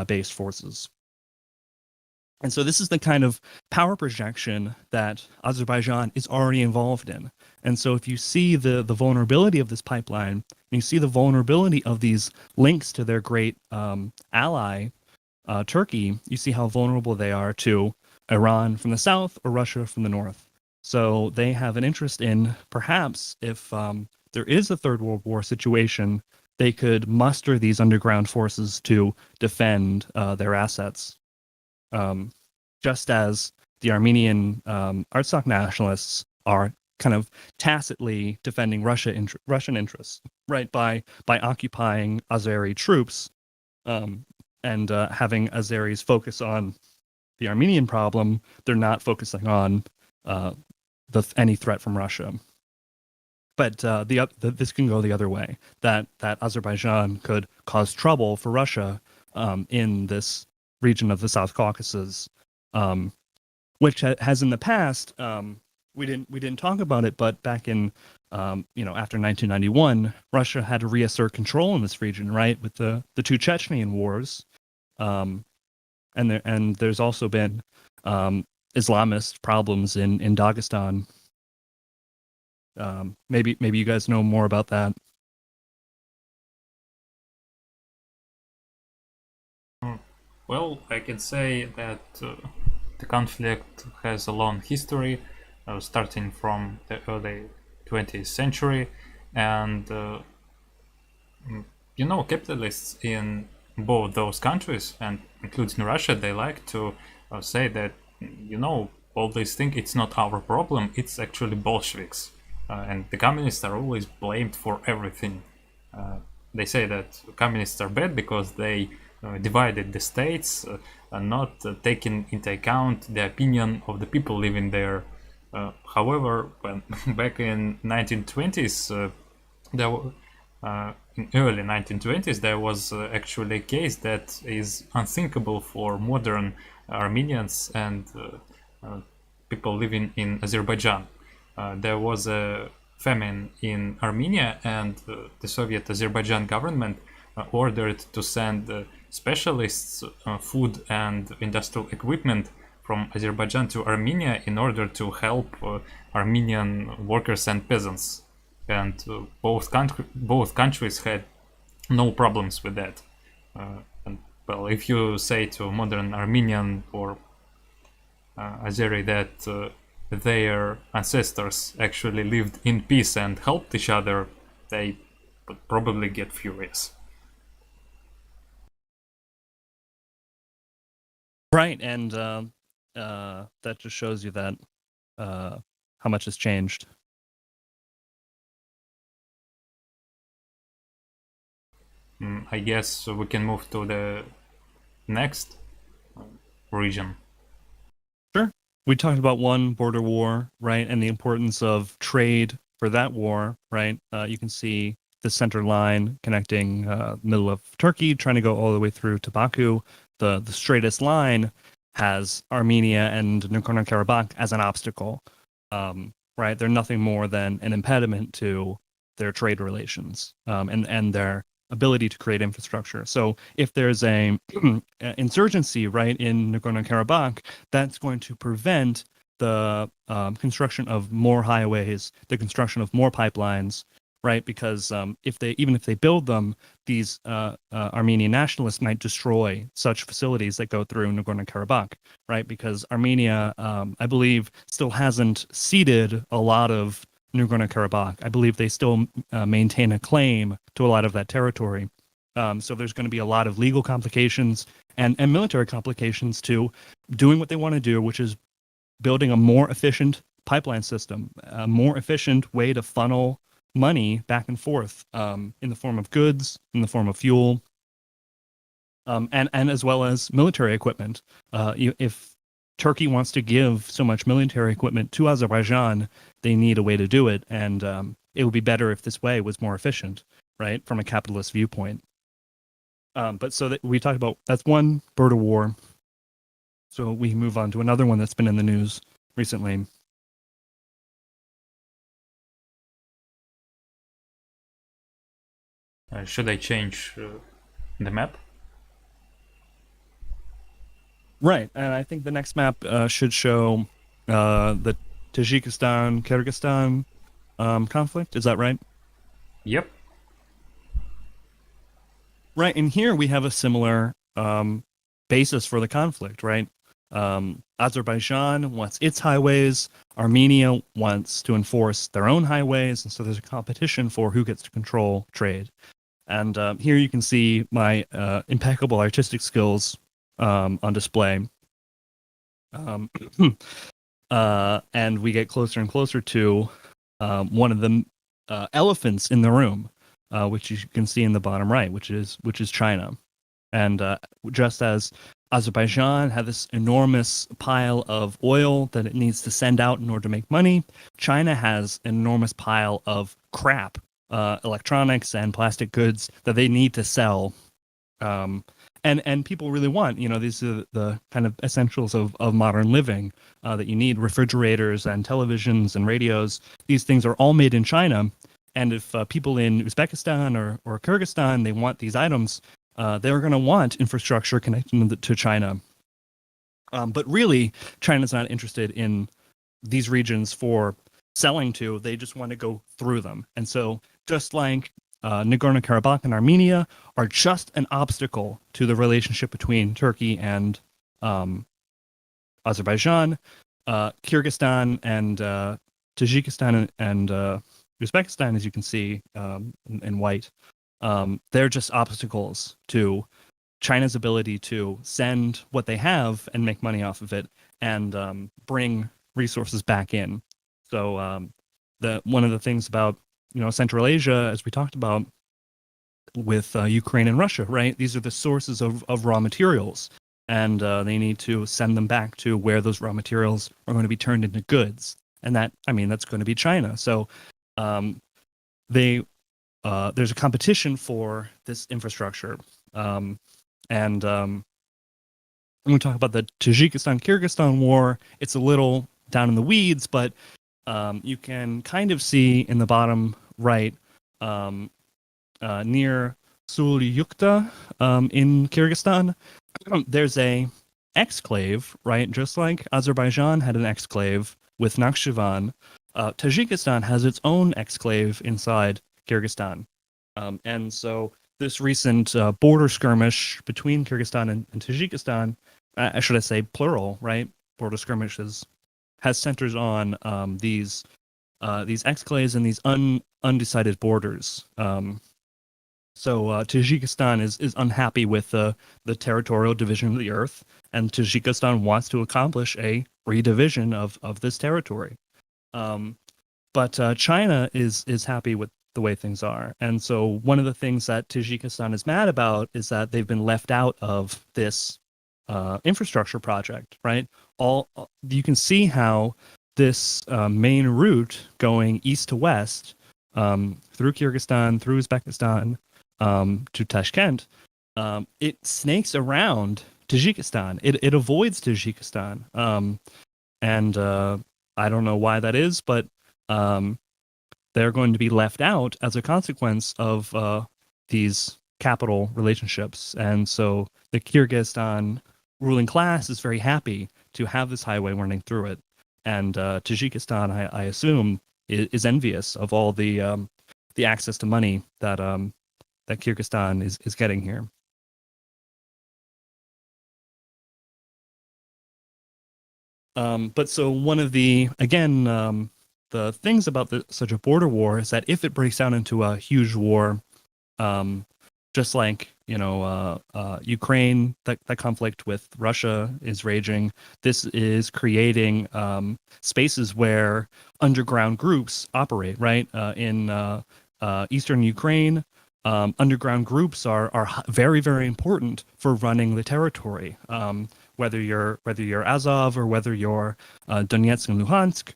based forces. And so this is the kind of power projection that Azerbaijan is already involved in. And so if you see the vulnerability of this pipeline, and you see the vulnerability of these links to their great ally, Turkey, you see how vulnerable they are to Iran from the south or Russia from the north. So they have an interest in, perhaps, if there is a Third World War situation, they could muster these underground forces to defend their assets. Just as the Armenian Artsakh nationalists are kind of tacitly defending Russian interests, right, by occupying Azeri troops and having Azeris focus on the Armenian problem, they're not focusing on any threat from Russia. But this can go the other way, that Azerbaijan could cause trouble for Russia in this region of the South Caucasus, which has in the past, we didn't talk about it, but back in after 1991, Russia had to reassert control in this region, right, with the two Chechenian wars, and there's also been Islamist problems in Dagestan. Maybe you guys know more about that. Well, I can say that the conflict has a long history, starting from the early 20th century, and capitalists in both those countries, and including Russia, they like to say that all these things, it's not our problem, it's actually Bolsheviks, and the communists are always blamed for everything. They say that communists are bad because they divided the states, not taking into account the opinion of the people living there. However, when back in 1920s, in early 1920s, there was actually a case that is unthinkable for modern Armenians and people living in Azerbaijan. There was a famine in Armenia, and the Soviet Azerbaijan government ordered to send specialists, food and industrial equipment from Azerbaijan to Armenia in order to help Armenian workers and peasants. And both countries had no problems with that. Well, if you say to modern Armenian or Azeri that their ancestors actually lived in peace and helped each other, they would probably get furious. Right, and that just shows you that how much has changed. I guess we can move to the next region. Sure. We talked about one border war, right, and the importance of trade for that war, right? You can see the center line connecting middle of Turkey, trying to go all the way through to Baku. The straightest line has Armenia and Nagorno-Karabakh as an obstacle, right? They're nothing more than an impediment to their trade relations and their ability to create infrastructure. So if there's a insurgency, right, in Nagorno-Karabakh, that's going to prevent the construction of more highways, the construction of more pipelines, right? Because if they build them, these Armenian nationalists might destroy such facilities that go through Nagorno-Karabakh, right? Because Armenia, I believe, still hasn't ceded a lot of Nagorno-Karabakh. I believe they still maintain a claim to a lot of that territory. So there's going to be a lot of legal complications and military complications to doing what they want to do, which is building a more efficient pipeline system, a more efficient way to funnel money back and forth in the form of goods, in the form of fuel, and as well as military equipment. If Turkey wants to give so much military equipment to Azerbaijan, they need a way to do it, and it would be better if this way was more efficient, right, from a capitalist viewpoint. But so that we talked about, that's one bird of war. So we move on to another one that's been in the news recently. Should I change the map? Right, and I think the next map should show the Tajikistan-Kyrgyzstan conflict. Is that right? Yep. Right, and here we have a similar basis for the conflict, right? Azerbaijan wants its highways, Armenia wants to enforce their own highways, and so there's a competition for who gets to control trade. And here you can see my impeccable artistic skills on display. And we get closer and closer to one of the elephants in the room, which you can see in the bottom right, which is China. And just as Azerbaijan had this enormous pile of oil that it needs to send out in order to make money, China has an enormous pile of crap, electronics and plastic goods that they need to sell. And people really want, these are the kind of essentials of modern living that you need: refrigerators and televisions and radios. These things are all made in China. And if people in Uzbekistan or Kyrgyzstan, they want these items, they're going to want infrastructure connecting to China. But really, China's not interested in these regions for selling to. They just want to go through them. And so just like Nagorno-Karabakh and Armenia are just an obstacle to the relationship between Turkey and Azerbaijan, Kyrgyzstan and Tajikistan and Uzbekistan, as you can see in white, they're just obstacles to China's ability to send what they have and make money off of it and bring resources back in. So one of the things about Central Asia, as we talked about with Ukraine and Russia, right? These are the sources of raw materials, and they need to send them back to where those raw materials are going to be turned into goods, and that's going to be China. So there's a competition for this infrastructure, and when we talk about the Tajikistan-Kyrgyzstan war, it's a little down in the weeds, but you can kind of see in the bottom right, near Sulyukta in Kyrgyzstan, there's a exclave, right? Just like Azerbaijan had an exclave with Nakhchivan, Tajikistan has its own exclave inside Kyrgyzstan. And so this recent border skirmish between Kyrgyzstan and Tajikistan, should I say plural, right? Border skirmishes has centers on these exclaves and these undecided borders. So Tajikistan is unhappy with the territorial division of the earth, and Tajikistan wants to accomplish a redivision of this territory. But China is happy with the way things are. And so one of the things that Tajikistan is mad about is that they've been left out of this infrastructure project, right? You can see how this main route going east to west through Kyrgyzstan, through Uzbekistan, to Tashkent, it snakes around Tajikistan. It avoids Tajikistan. And I don't know why that is, but they're going to be left out as a consequence of these capital relationships. And so the Kyrgyzstan ruling class is very happy to have this highway running through it. And Tajikistan, I assume, is envious of all the the access to money that that Kyrgyzstan is getting here. But so one of the the things about such a border war is that if it breaks down into a huge war, just like Ukraine, that conflict with Russia is raging. This is creating spaces where underground groups operate. Right in eastern Ukraine, underground groups are very, very important for running the territory. Whether you're Azov or whether you're Donetsk and Luhansk,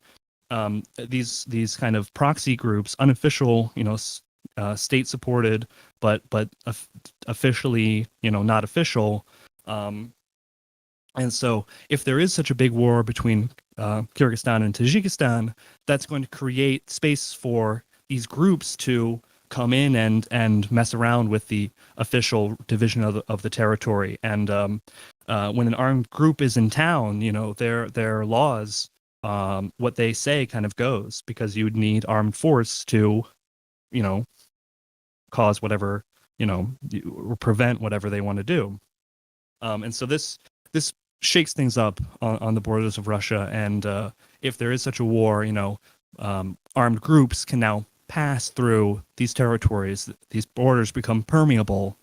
these kind of proxy groups, unofficial, state supported, but officially, not official. And so, if there is such a big war between Kyrgyzstan and Tajikistan, that's going to create space for these groups to come in and mess around with the official division of the territory. And when an armed group is in town, their laws, what they say kind of goes, because you would need armed force to, cause whatever, or prevent whatever they want to do. And so this shakes things up on the borders of Russia. And if there is such a war, armed groups can now pass through these territories. These borders become permeable,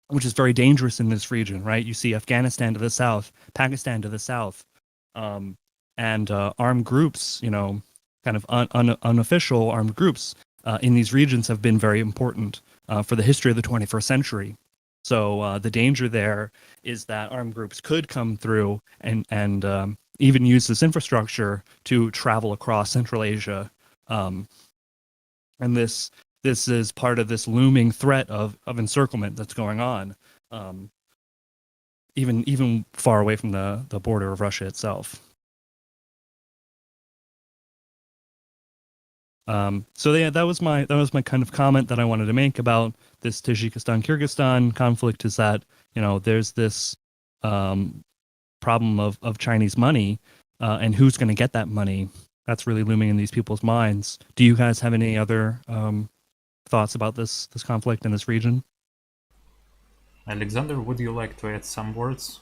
which is very dangerous in this region, right? You see Afghanistan to the south, Pakistan to the south, and armed groups, kind of unofficial armed groups in these regions have been very important for the history of the 21st century. So the danger there is that armed groups could come through and even use this infrastructure to travel across Central Asia. And this is part of this looming threat of encirclement that's going on, even far away from the border of Russia itself. So yeah, that was my kind of comment that I wanted to make about this Tajikistan-Kyrgyzstan conflict, is that there's this problem of Chinese money, and who's going to get that money. That's really looming in these people's minds. Do you guys have any other thoughts about this conflict in this region? Alexander, would you like to add some words?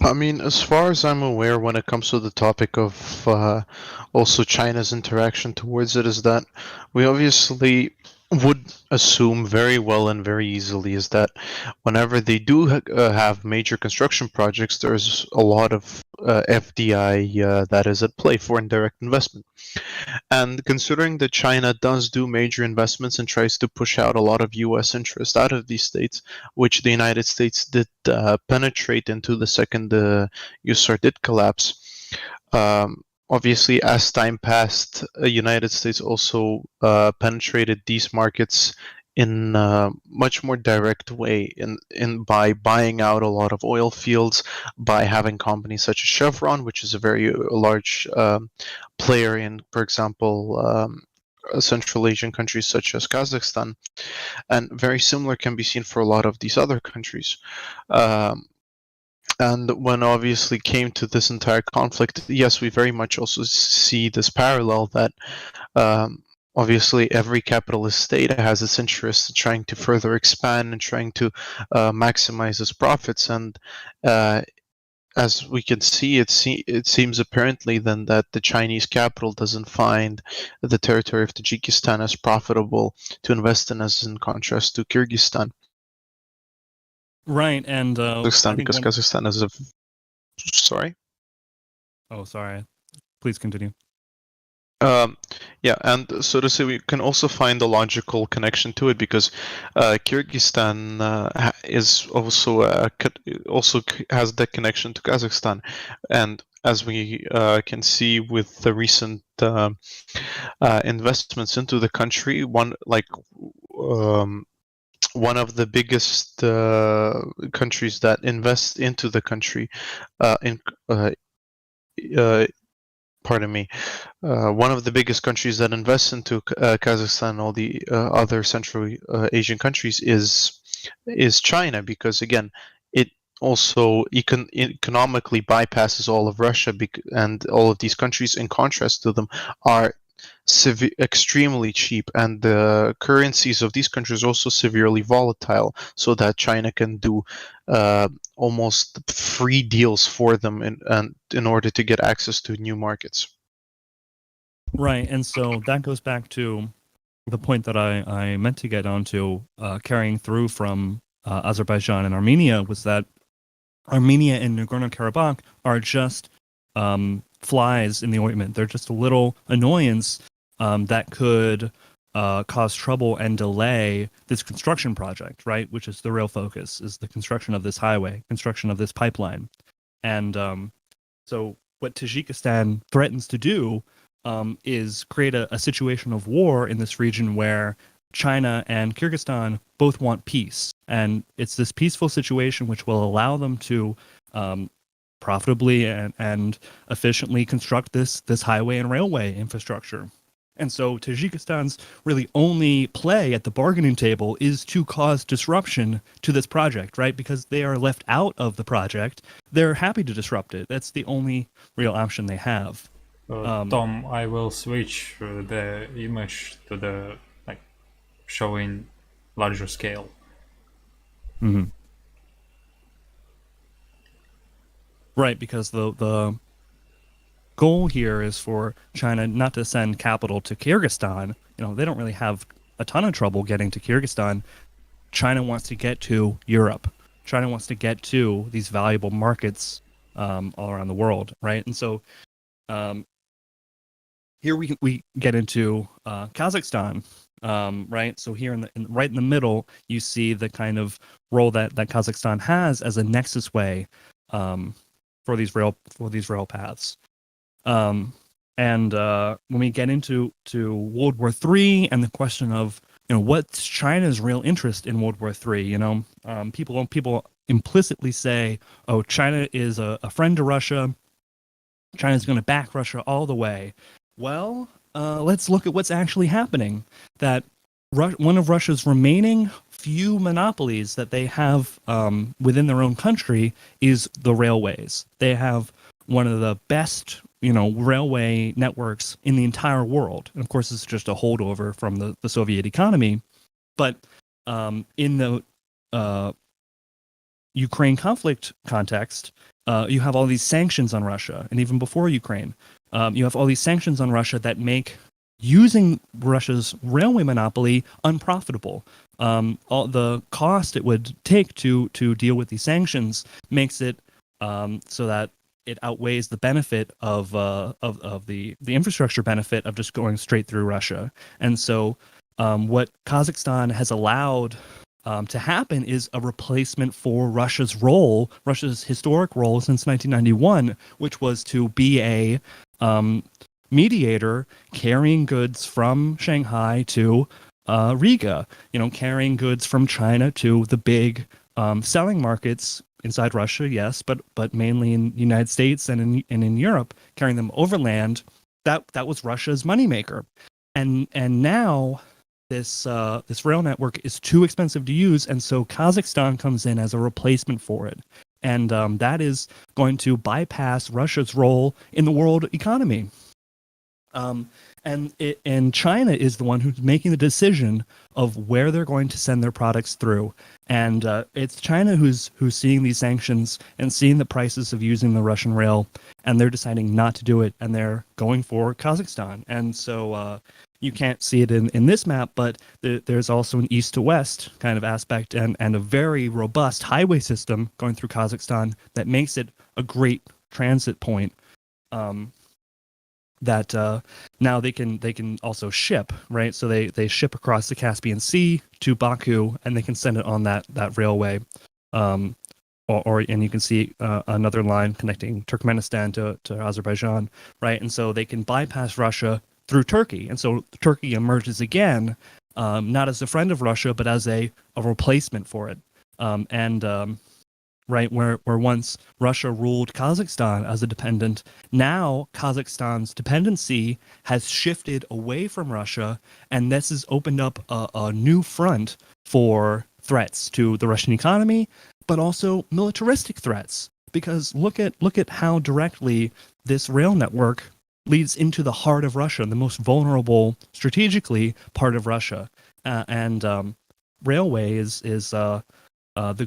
I mean, as far as I'm aware, when it comes to the topic of also China's interaction towards it, is that we obviously would assume very well and very easily is that whenever they do have major construction projects, there's a lot of FDI that is at play, foreign direct investment. And considering that China does do major investments and tries to push out a lot of US interest out of these states, which the United States did penetrate into the second USSR did collapse, obviously, as time passed, the United States also penetrated these markets in a much more direct way, in by buying out a lot of oil fields, by having companies such as Chevron, which is a very large player in, for example, Central Asian countries such as Kazakhstan, and very similar can be seen for a lot of these other countries. And when obviously came to this entire conflict, yes, we very much also see this parallel that obviously every capitalist state has its interest in trying to further expand and trying to maximize its profits. And as we can see, it seems apparently then that the Chinese capital doesn't find the territory of Tajikistan as profitable to invest in, as in contrast to Kyrgyzstan. Right, and Kazakhstan, because Kazakhstan is a... Sorry? Oh, sorry. Please continue. Yeah, and so to say, we can also find a logical connection to it because Kyrgyzstan is also has that connection to Kazakhstan, and as we can see with the recent investments into the country, one of the biggest countries that invest into the country, one of the biggest countries that invests into Kazakhstan and all the other Central Asian countries is China, because again, it also economically bypasses all of Russia, and all of these countries, in contrast to them, are extremely cheap, and the currencies of these countries are also severely volatile, so that China can do almost free deals for them in order to get access to new markets. Right, and so that goes back to the point that I meant to get onto, carrying through from Azerbaijan and Armenia, was that Armenia and Nagorno-Karabakh are just flies in the ointment. They're just a little annoyance that could cause trouble and delay this construction project, right? Which is the real focus, is the construction of this highway, construction of this pipeline. And so what Tajikistan threatens to do is create a situation of war in this region where China and Kyrgyzstan both want peace. And it's this peaceful situation which will allow them to profitably and efficiently construct this highway and railway infrastructure. And so Tajikistan's really only play at the bargaining table is to cause disruption to this project, right? Because they are left out of the project. They're happy to disrupt it. That's the only real option they have. Tom, I will switch the image to the showing larger scale. Mm-hmm. Right, because the goal here is for China not to send capital to Kyrgyzstan. They don't really have a ton of trouble getting to Kyrgyzstan. China wants to get to Europe. China wants to get to these valuable markets all around the world, right? And so here we get into Kazakhstan, right? So here right in the middle, you see the kind of role that Kazakhstan has as a nexus way for these rail paths. And when we get into World War III and the question of what's China's real interest in World War III, people implicitly say, oh, China is a friend to Russia. China's going to back Russia all the way. Well, let's look at what's actually happening. That one of Russia's remaining few monopolies that they have within their own country is the railways. They have one of the best, railway networks in the entire world. And of course, it's just a holdover from the Soviet economy. But in the Ukraine conflict context, you have all these sanctions on Russia. And even before Ukraine, you have all these sanctions on Russia that make using Russia's railway monopoly unprofitable. All the cost it would take to deal with these sanctions makes it so that it outweighs the benefit of the infrastructure benefit of just going straight through Russia. And so what Kazakhstan has allowed to happen is a replacement for Russia's historic role since 1991, which was to be a mediator carrying goods from Shanghai to Riga, carrying goods from China to the big selling markets inside Russia, yes, but mainly in the United States and in Europe, carrying them overland. That was Russia's moneymaker, and now this rail network is too expensive to use, and so Kazakhstan comes in as a replacement for it, and that is going to bypass Russia's role in the world economy. And China is the one who's making the decision of where they're going to send their products through, and it's China who's seeing these sanctions and seeing the prices of using the Russian rail, and they're deciding not to do it, and they're going for Kazakhstan. And so you can't see it in this map, but there's also an east to west kind of aspect and a very robust highway system going through Kazakhstan that makes it a great transit point. That now they can also ship, right? So they ship across the Caspian Sea to Baku, and they can send it on that railway. And you can see another line connecting Turkmenistan to Azerbaijan, right? And so they can bypass Russia through Turkey, and so Turkey emerges again, not as a friend of Russia, but as a replacement for it. Right, where once Russia ruled Kazakhstan as a dependent, now Kazakhstan's dependency has shifted away from Russia, and this has opened up a new front for threats to the Russian economy, but also militaristic threats. Because look at how directly this rail network leads into the heart of Russia, the most vulnerable strategically part of Russia, and railway is the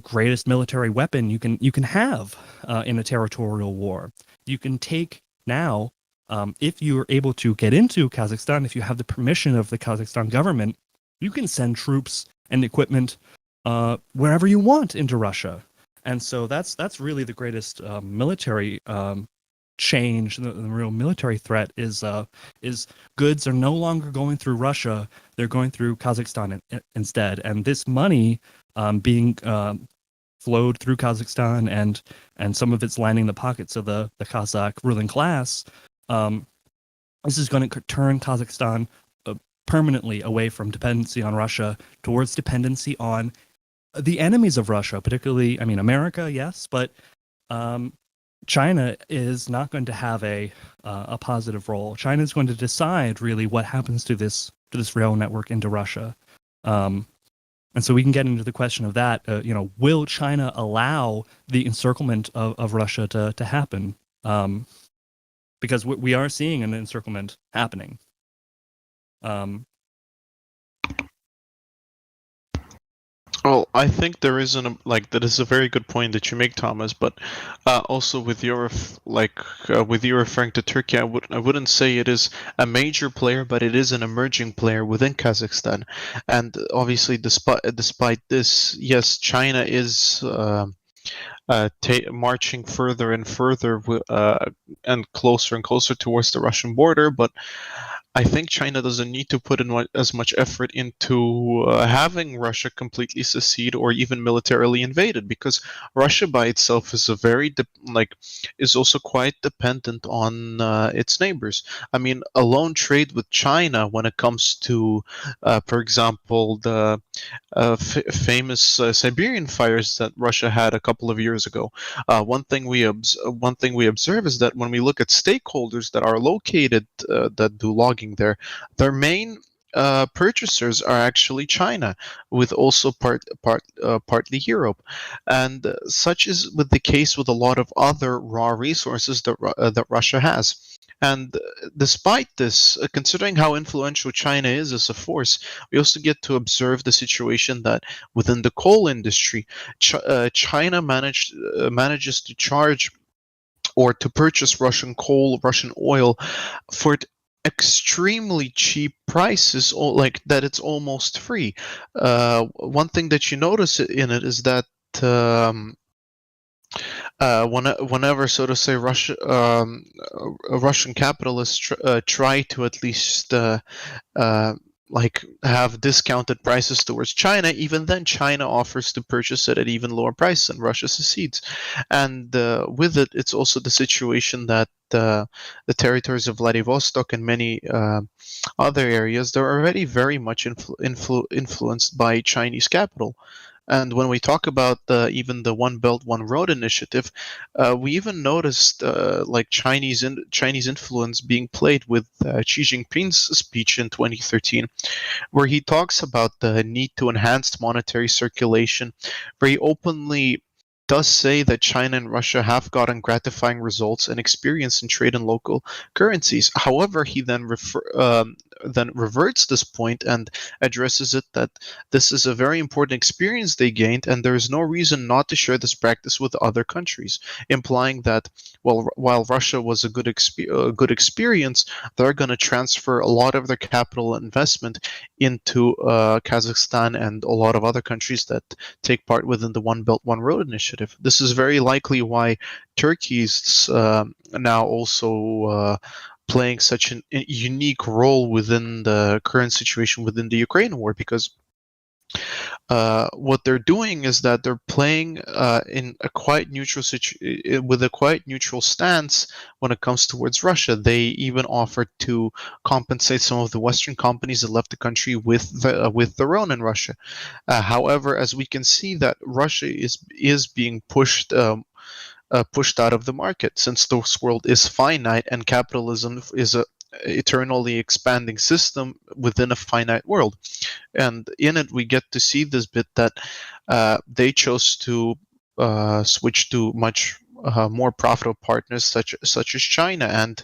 greatest military weapon you can have in a territorial war. You can take now, if you're able to get into Kazakhstan, if you have the permission of the Kazakhstan government, you can send troops and equipment wherever you want into Russia. And so that's really the greatest military change. The real military threat is goods are no longer going through Russia; they're going through Kazakhstan instead. And this money being flowed through Kazakhstan and some of it's landing in the pockets of the Kazakh ruling class. This is going to turn Kazakhstan permanently away from dependency on Russia towards dependency on the enemies of Russia, particularly, I mean, America, yes, but China is not going to have a positive role. China is going to decide really what happens to this rail network into Russia. And so we can get into the question of that. Will China allow the encirclement of Russia to happen? Because we are seeing an encirclement happening. Well, I think there is that is a very good point that you make, Thomas. But also with your with you referring to Turkey, I wouldn't say it is a major player, but it is an emerging player within Kazakhstan. And obviously, despite this, yes, China is marching further and further and closer towards the Russian border, but I think China doesn't need to put in as much effort into having Russia completely secede or even militarily invaded, because Russia by itself is is also quite dependent on its neighbors. I mean, alone trade with China when it comes to, for example, the famous Siberian fires that Russia had a couple of years ago. One thing we observe is that when we look at stakeholders that are located that do logging there, their main purchasers are actually China, with also partly Europe, and such is with the case with a lot of other raw resources that Russia has. And despite this, considering how influential China is as a force, we also get to observe the situation that within the coal industry, China manages to charge or to purchase Russian coal, Russian oil for extremely cheap prices, like that it's almost free. One thing that you notice in it is that whenever, so to say, Russian capitalists try to at least have discounted prices towards China, even then China offers to purchase it at even lower price and Russia secedes. And with it, it's also the situation that the territories of Vladivostok and many other areas, they're already very much influenced by Chinese capital. And when we talk about even the One Belt One Road initiative, we even noticed Chinese influence being played with Xi Jinping's speech in 2013, where he talks about the need to enhance monetary circulation, where he openly does say that China and Russia have gotten gratifying results and experience in trade in local currencies. However, he then reverts this point and addresses it that this is a very important experience they gained, and there is no reason not to share this practice with other countries, implying that while Russia was a good experience, they're going to transfer a lot of their capital investment into Kazakhstan and a lot of other countries that take part within the One Belt One Road initiative. This is very likely why Turkey's now also playing such a unique role within the current situation within the Ukraine war, because what they're doing is that they're playing in a quite neutral with a quite neutral stance when it comes towards Russia. They even offered to compensate some of the Western companies that left the country with their own in Russia. However, as we can see, that Russia is being pushed out of the market, since this world is finite and capitalism is a eternally expanding system within a finite world. And in it, we get to see this bit that they chose to switch to much more profitable partners such as China, and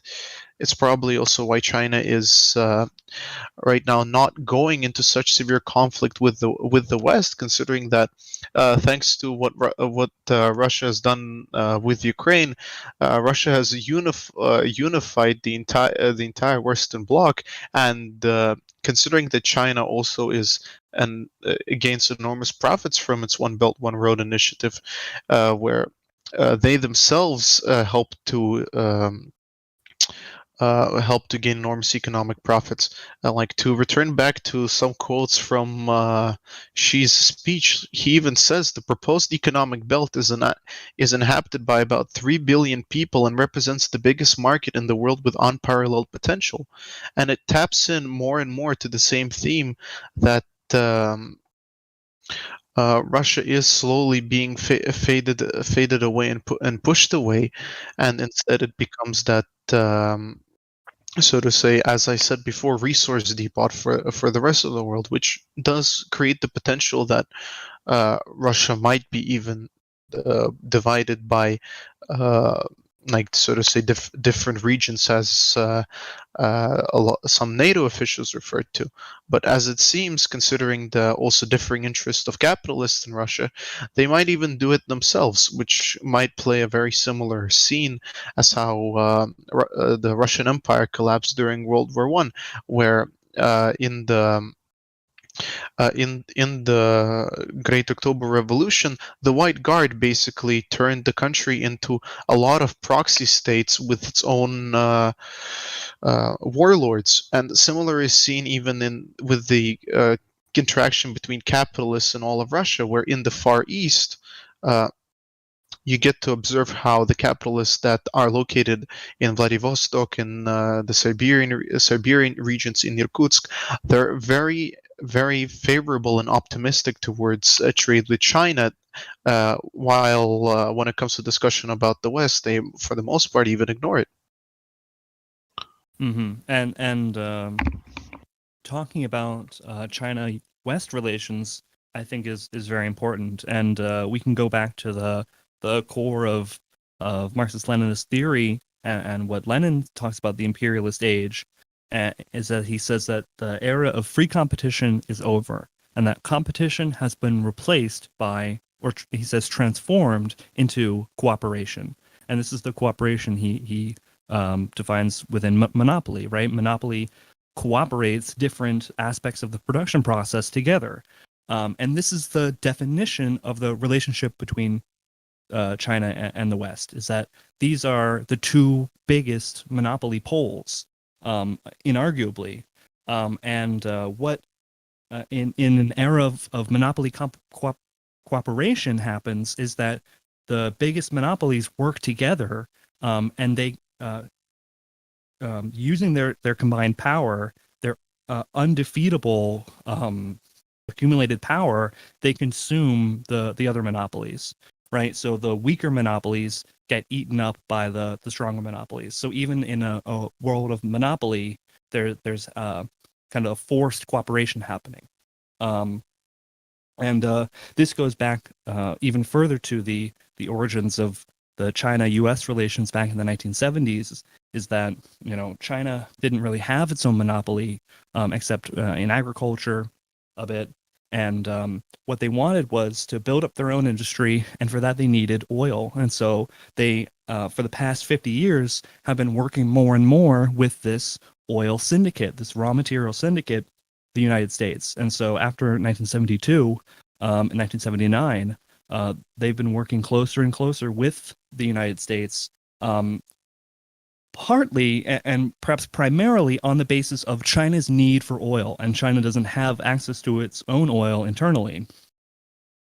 it's probably also why China is right now not going into such severe conflict with the West, considering that thanks to what Russia has done with Ukraine, Russia has unified the entire Western Bloc, and considering that China also is and gains enormous profits from its One Belt One Road initiative, where they themselves help to gain enormous economic profits. Like, to return back to some quotes from Xi's speech, he even says the proposed economic belt is inhabited by about 3 billion people and represents the biggest market in the world with unparalleled potential. And it taps in more and more to the same theme that Russia is slowly being faded away and pushed away, and instead it becomes that, so to say, as I said before, resource depot for the rest of the world, which does create the potential that Russia might be even divided by, like, so to say, different regions, as some NATO officials referred to. But as it seems, considering the also differing interests of capitalists in Russia, they might even do it themselves, which might play a very similar scene as how the Russian Empire collapsed during World War One, where in the Great October Revolution, the White Guard basically turned the country into a lot of proxy states with its own warlords, and similar is seen even with the interaction between capitalists and all of Russia, where in the Far East. You get to observe how the capitalists that are located in Vladivostok and the Siberian regions in Irkutsk, they're very favorable and optimistic towards trade with China, while when it comes to discussion about the West, they, for the most part, even ignore it. Mm-hmm. And talking about China-West relations, I think is very important, and we can go back to the core of Marxist-Leninist theory, and what Lenin talks about the imperialist age, is that he says that the era of free competition is over, and that competition has been replaced by, or he says, transformed into cooperation. And this is the cooperation he defines within monopoly, right? Monopoly cooperates different aspects of the production process together. And this is the definition of the relationship between China and the West, is that these are the two biggest monopoly poles, inarguably. And what in an era of monopoly cooperation happens is that the biggest monopolies work together, and they using their combined power, their undefeatable accumulated power, they consume the other monopolies, right? So the weaker monopolies get eaten up by the stronger monopolies. So even in a world of monopoly, there's kind of a forced cooperation happening. And this goes back even further to the origins of the China-U.S. relations back in the 1970s, is that, China didn't really have its own monopoly, except in agriculture a bit. And what they wanted was to build up their own industry, and for that they needed oil. And so they, for the past 50 years, have been working more and more with this oil syndicate, this raw material syndicate, the United States. And so after 1972 and 1979, they've been working closer and closer with the United States, partly and perhaps primarily on the basis of China's need for oil, and China doesn't have access to its own oil internally.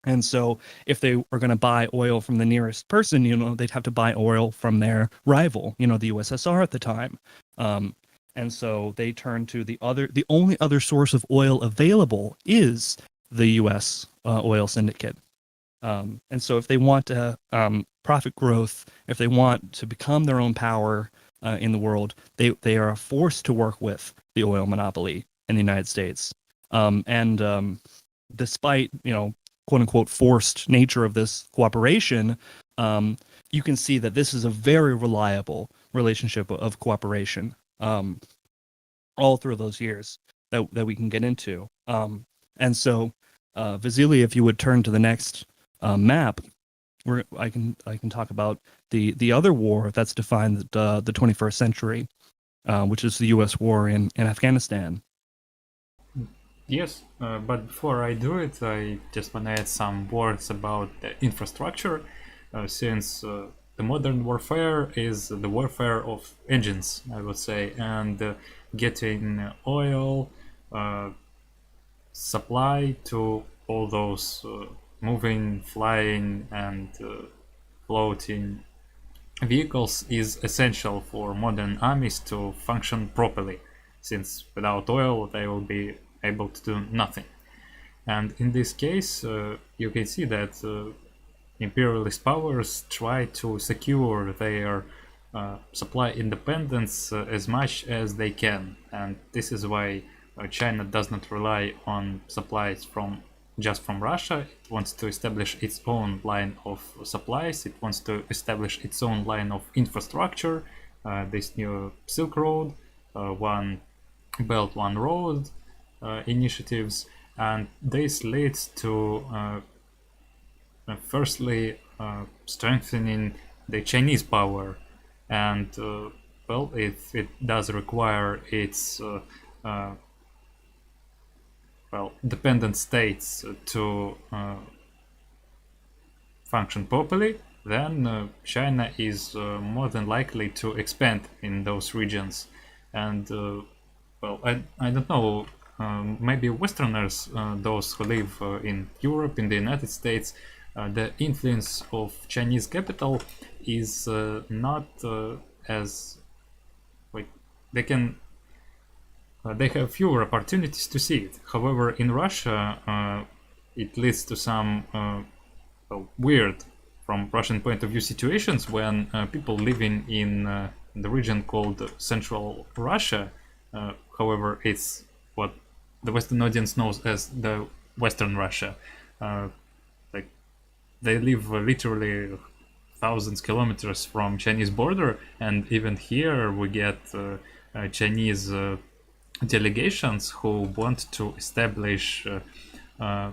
And so if they were going to buy oil from the nearest person, they'd have to buy oil from their rival, the USSR at the time. And so they turn to the only other source of oil available is the U.S. Oil syndicate. And so if they want profit growth, if they want to become their own power in the world, they are forced to work with the oil monopoly in the United States. And despite, quote unquote, forced nature of this cooperation, you can see that this is a very reliable relationship of cooperation all through those years that we can get into. And so, Vasily, if you would turn to the next map, where I can talk about the other war that's defined the 21st century, which is the U.S. war in Afghanistan. Yes, but before I do it, I just want to add some words about the infrastructure, since the modern warfare is the warfare of engines, I would say, and getting oil, supply to all those moving, flying, and floating vehicles is essential for modern armies to function properly, since without oil they will be able to do nothing. And in this case, you can see that imperialist powers try to secure their supply independence as much as they can, and this is why China does not rely on supplies just from Russia. It wants to establish its own line of supplies. It wants to establish its own line of infrastructure. This new Silk Road, One Belt, One Road initiatives, and this leads to firstly strengthening the Chinese power, and well, it does require its dependent states to function properly. Then China is more than likely to expand in those regions. And well, I don't know, maybe Westerners, those who live in Europe, in the United States, the influence of Chinese capital is not as, like, they have fewer opportunities to see it. However, in Russia, it leads to some weird, from Russian point of view, situations when people living in the region called Central Russia, however, it's what the Western audience knows as the Western Russia. Like, they live literally thousands of kilometers from Chinese border, and even here we get Chinese delegations who want to establish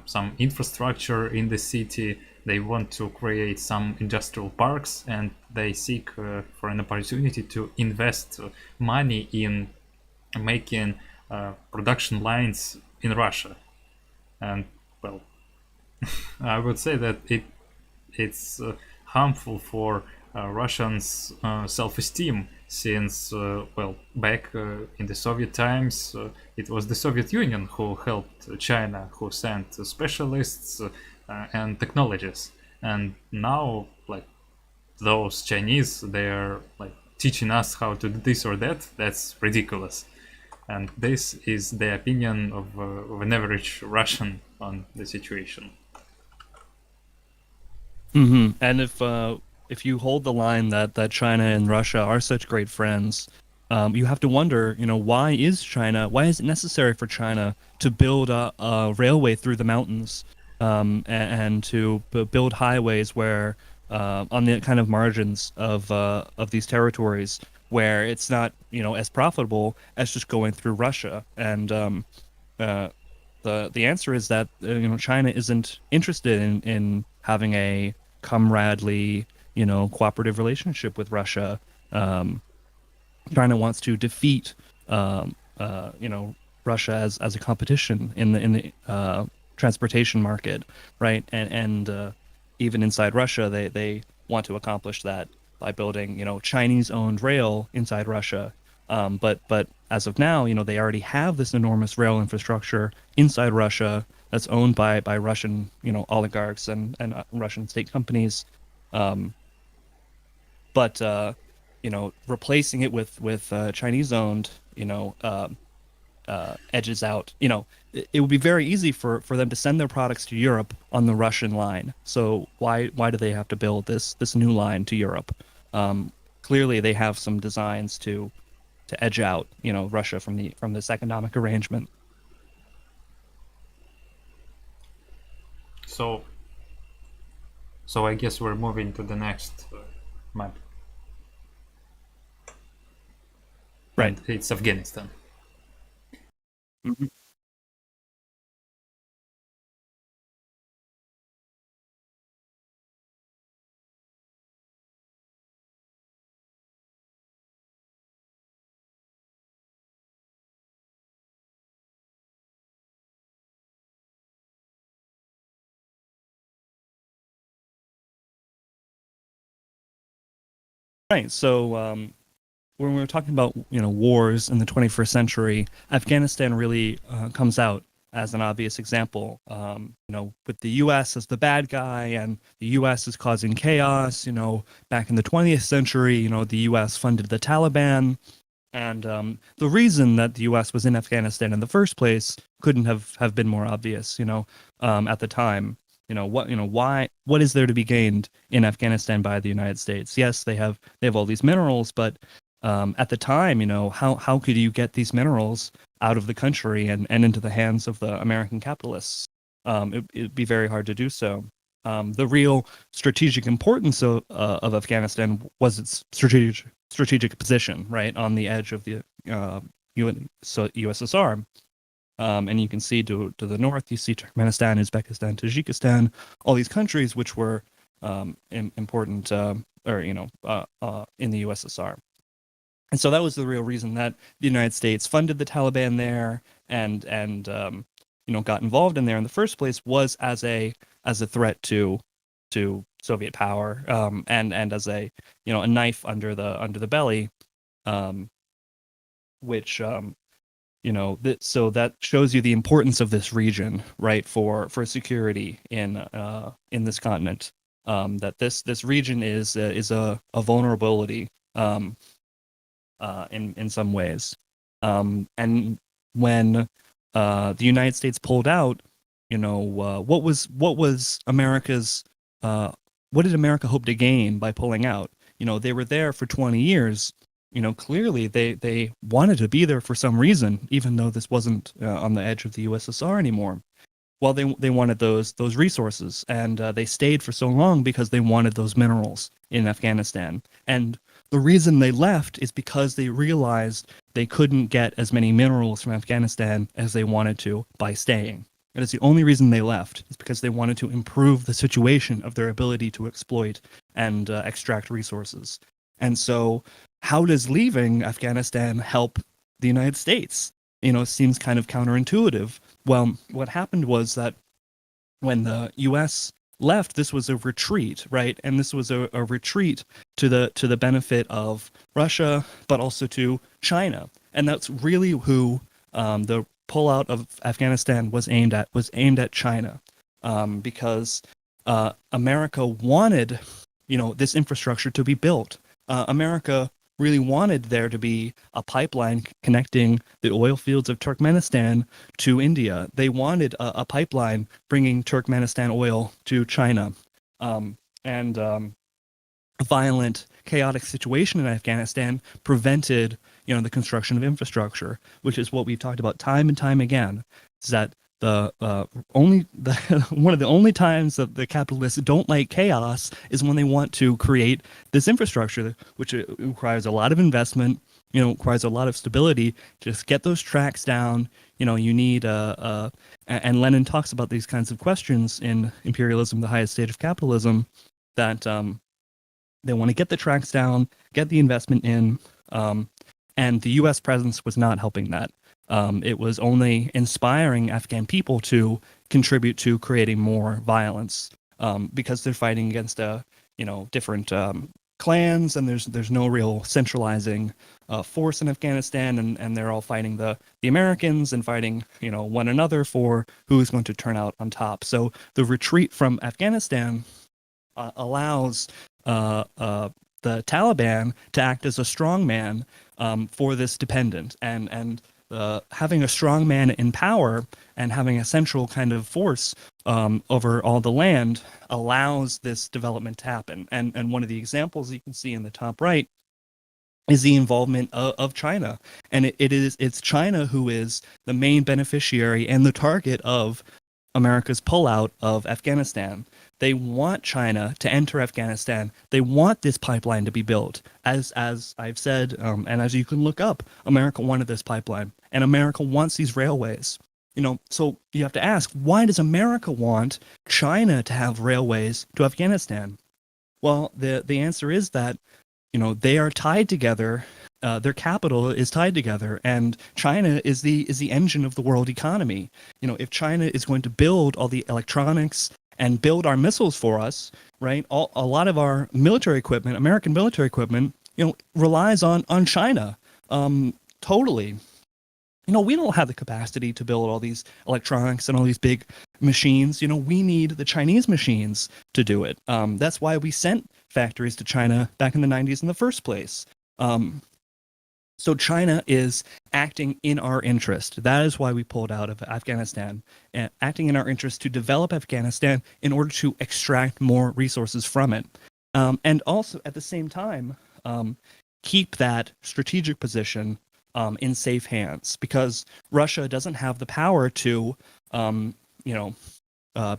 some infrastructure in the city. They want to create some industrial parks, and they seek for an opportunity to invest money in making production lines in Russia. And well, I would say that it's harmful for Russians' self-esteem, since well, back in the Soviet times, it was the Soviet Union who helped China, who sent specialists and technologists, and now, like, those Chinese, they're like teaching us how to do this or that. That's ridiculous. And this is the opinion of an average Russian on the situation. Mm-hmm. And if you hold the line that China and Russia are such great friends, you have to wonder, why is it necessary for China to build a railway through the mountains, and to build highways where on the kind of margins of these territories where it's not as profitable as just going through Russia? And the answer is that China isn't interested in having a comradely cooperative relationship with Russia. China wants to defeat Russia as a competition in the transportation market, right? And even inside Russia, they want to accomplish that by building Chinese-owned rail inside Russia. But as of now, they already have this enormous rail infrastructure inside Russia that's owned by Russian oligarchs and Russian state companies. But replacing it with Chinese-owned edges out. It would be very easy for them to send their products to Europe on the Russian line. So why do they have to build this new line to Europe? Clearly, they have some designs to edge out Russia from this economic arrangement. So I guess we're moving to the next map. Right. And it's Afghanistan. Mhm. Right. So when we're talking about wars in the 21st century, Afghanistan really comes out as an obvious example. With the U.S. as the bad guy, and the U.S. is causing chaos. Back in the 20th century, the U.S. funded the Taliban, and the reason that the U.S. was in Afghanistan in the first place couldn't have been more obvious. At the time. What is there to be gained in Afghanistan by the United States? Yes, they have all these minerals, but at the time, how could you get these minerals out of the country and into the hands of the American capitalists? It'd be very hard to do so. The real strategic importance of Afghanistan was its strategic position, right on the edge of the USSR. And you can see to the north, you see Turkmenistan, Uzbekistan, Tajikistan, all these countries which were important, in the USSR. And so that was the real reason that the United States funded the Taliban there and got involved in there in the first place, was as a threat to Soviet power, and as a knife under the belly, which so that shows you the importance of this region, right, for security in this continent. That this region is a vulnerability in some ways. And when the United States pulled out, what was America's what did America hope to gain by pulling out? They were there for 20 years. Clearly they wanted to be there for some reason, even though this wasn't on the edge of the USSR anymore. Well, they wanted those resources, and they stayed for so long because they wanted those minerals in Afghanistan. And the reason they left is because they realized they couldn't get as many minerals from Afghanistan as they wanted to by staying. That is the only reason they left, is because they wanted to improve the situation of their ability to exploit and extract resources. And so, how does leaving Afghanistan help the United States? It seems kind of counterintuitive. Well, what happened was that when the U.S. left, this was a retreat, right? And this was a retreat to the benefit of Russia, but also to China. And that's really who the pullout of Afghanistan was aimed at China, because America wanted, this infrastructure to be built. America really wanted there to be a pipeline connecting the oil fields of Turkmenistan to India. They wanted a pipeline bringing Turkmenistan oil to China. And a violent, chaotic situation in Afghanistan prevented, the construction of infrastructure, which is what we've talked about time and time again. Is that one of the only times that the capitalists don't like chaos is when they want to create this infrastructure, which requires a lot of investment, requires a lot of stability. Just get those tracks down. You need and Lenin talks about these kinds of questions in Imperialism, the Highest Stage of Capitalism, that they want to get the tracks down, get the investment in, and the U.S. presence was not helping that. It was only inspiring Afghan people to contribute to creating more violence, because they're fighting against different clans, and there's no real centralizing force in Afghanistan, and they're all fighting the Americans and fighting one another for who's going to turn out on top. So the retreat from Afghanistan allows the Taliban to act as a strongman for this dependent, and having a strong man in power and having a central kind of force over all the land allows this development to happen. And one of the examples you can see in the top right is the involvement of China. And it's China who is the main beneficiary and the target of America's pullout of Afghanistan. They want China to enter Afghanistan. They want this pipeline to be built. As I've said, and as you can look up, America wanted this pipeline, and America wants these railways. So you have to ask, why does America want China to have railways to Afghanistan? Well, the answer is that they are tied together. Their capital is tied together, and China is the engine of the world economy. If China is going to build all the electronics and build our missiles for us, right? A lot of our military equipment, American military equipment, relies on China. Totally. We don't have the capacity to build all these electronics and all these big machines. We need the Chinese machines to do it. That's why we sent factories to China back in the 90s in the first place. So China is acting in our interest. That is why we pulled out of Afghanistan, acting in our interest to develop Afghanistan in order to extract more resources from it. And also, at the same time, keep that strategic position in safe hands, because Russia doesn't have the power to,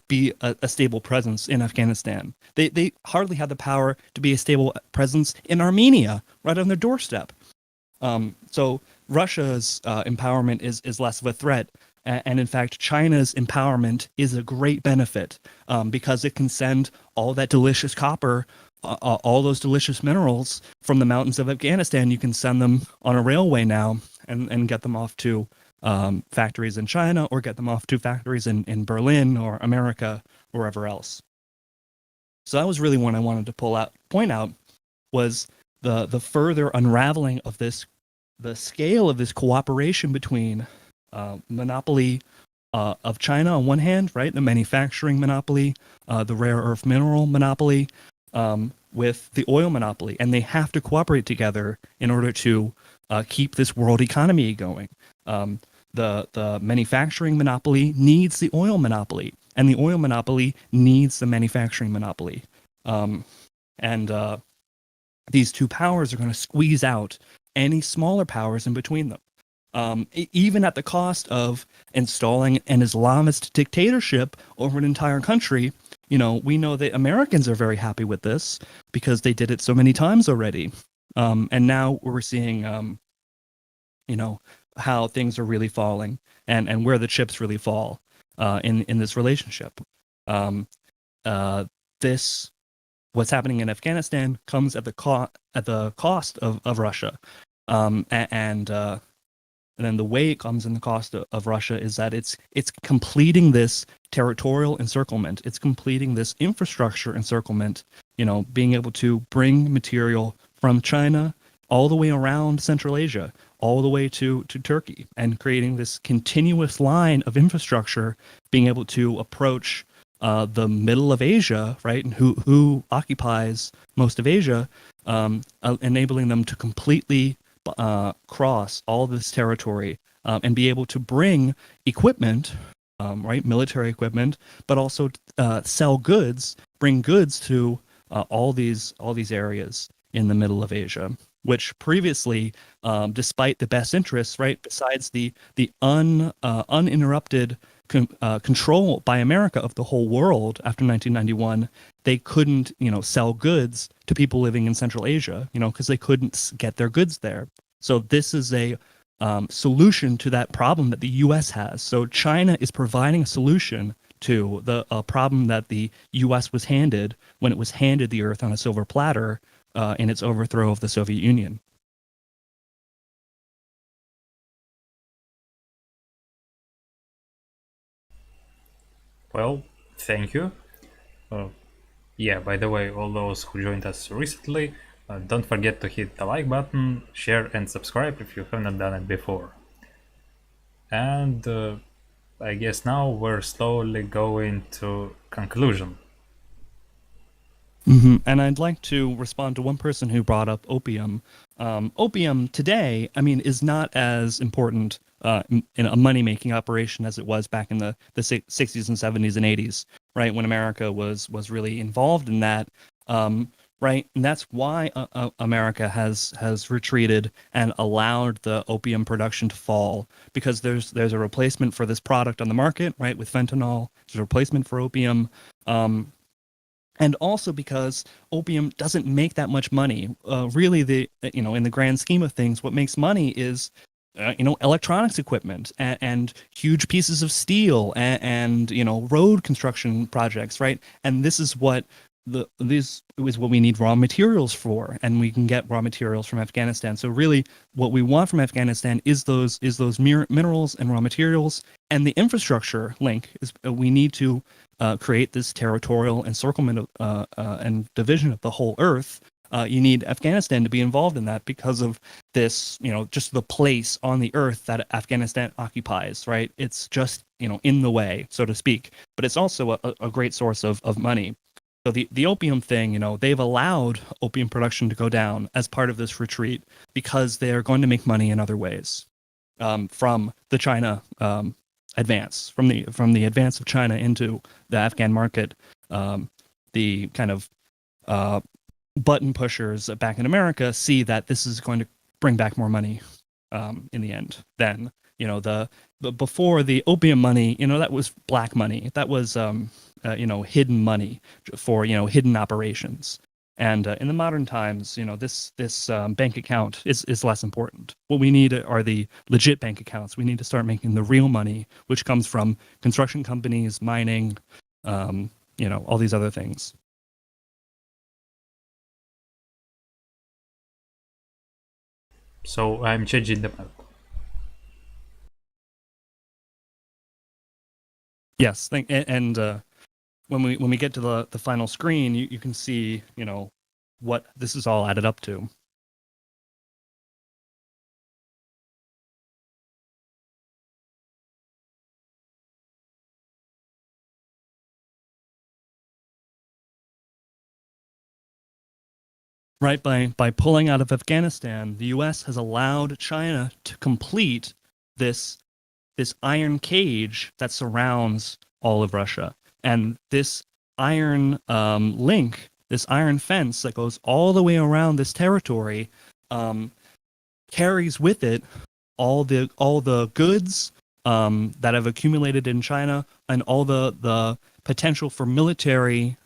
be a stable presence in Afghanistan. They hardly have the power to be a stable presence in Armenia, right on their doorstep. So Russia's empowerment is less of a threat. And in fact, China's empowerment is a great benefit because it can send all that delicious copper, all those delicious minerals from the mountains of Afghanistan. You can send them on a railway now and get them off to factories in China, or get them off to factories in Berlin or America, or wherever else. So that was really what I wanted to point out was the further unraveling of this, the scale of this cooperation between monopoly of China on one hand, right, the manufacturing monopoly, the rare earth mineral monopoly, with the oil monopoly, and they have to cooperate together in order to keep this world economy going. The manufacturing monopoly needs the oil monopoly, and the oil monopoly needs the manufacturing monopoly. These two powers are going to squeeze out any smaller powers in between them, even at the cost of installing an Islamist dictatorship over an entire country. We know that Americans are very happy with this because they did it so many times already. And now we're seeing, how things are really falling and where the chips really fall in this relationship. What's happening in Afghanistan comes at the cost of Russia, and then the way it comes in the cost of Russia is that it's completing this territorial encirclement. It's completing this infrastructure encirclement. Being able to bring material from China all the way around Central Asia, all the way to Turkey, and creating this continuous line of infrastructure, being able to approach the middle of Asia, right, and who occupies most of Asia, enabling them to completely cross all this territory and be able to bring equipment, right, military equipment, but also sell goods, bring goods to all these areas in the middle of Asia, which previously, despite the best interests, right, besides the uninterrupted control by America of the whole world after 1991, they couldn't, sell goods to people living in Central Asia, because they couldn't get their goods there. So this is a solution to that problem that the U.S. has. So China is providing a solution to the problem that the U.S. was handed when it was handed the earth on a silver platter in its overthrow of the Soviet Union. Well, thank you. Yeah, by the way, all those who joined us recently, don't forget to hit the like button, share and subscribe if you haven't done it before. And I guess now we're slowly going to conclusion. Mm-hmm. And I'd like to respond to one person who brought up opium. Opium today, is not as important in a money-making operation as it was back in the 60s and 70s and 80s, right, when America was really involved in that. right? And that's why America has retreated and allowed the opium production to fall, because there's a replacement for this product on the market, right? With fentanyl, there's a replacement for opium, and also because opium doesn't make that much money. Really, in the grand scheme of things, what makes money is electronics equipment and huge pieces of steel and road construction projects, right? And this is what this is what we need raw materials for, and we can get raw materials from Afghanistan. So really, what we want from Afghanistan is those minerals and raw materials, and the infrastructure link is we need to create this territorial encirclement and division of the whole Earth. You need Afghanistan to be involved in that because of this, just the place on the earth that Afghanistan occupies, right? It's just, in the way, so to speak. But it's also a great source of money. So the opium thing, they've allowed opium production to go down as part of this retreat because they're going to make money in other ways from the China advance, from the advance of China into the Afghan market. The kind of button pushers back in America see that this is going to bring back more money in the end. Then before the opium money, that was black money. That was hidden money for hidden operations. And in the modern times, this bank account is less important. What we need are the legit bank accounts. We need to start making the real money, which comes from construction companies, mining, all these other things. So I'm changing the map. Yes, and when we get to the final screen, you can see what this is all added up to. Right, by pulling out of Afghanistan, the U.S. has allowed China to complete this iron cage that surrounds all of Russia, and this iron link, this iron fence that goes all the way around this territory, carries with it all the goods that have accumulated in China and all the potential for military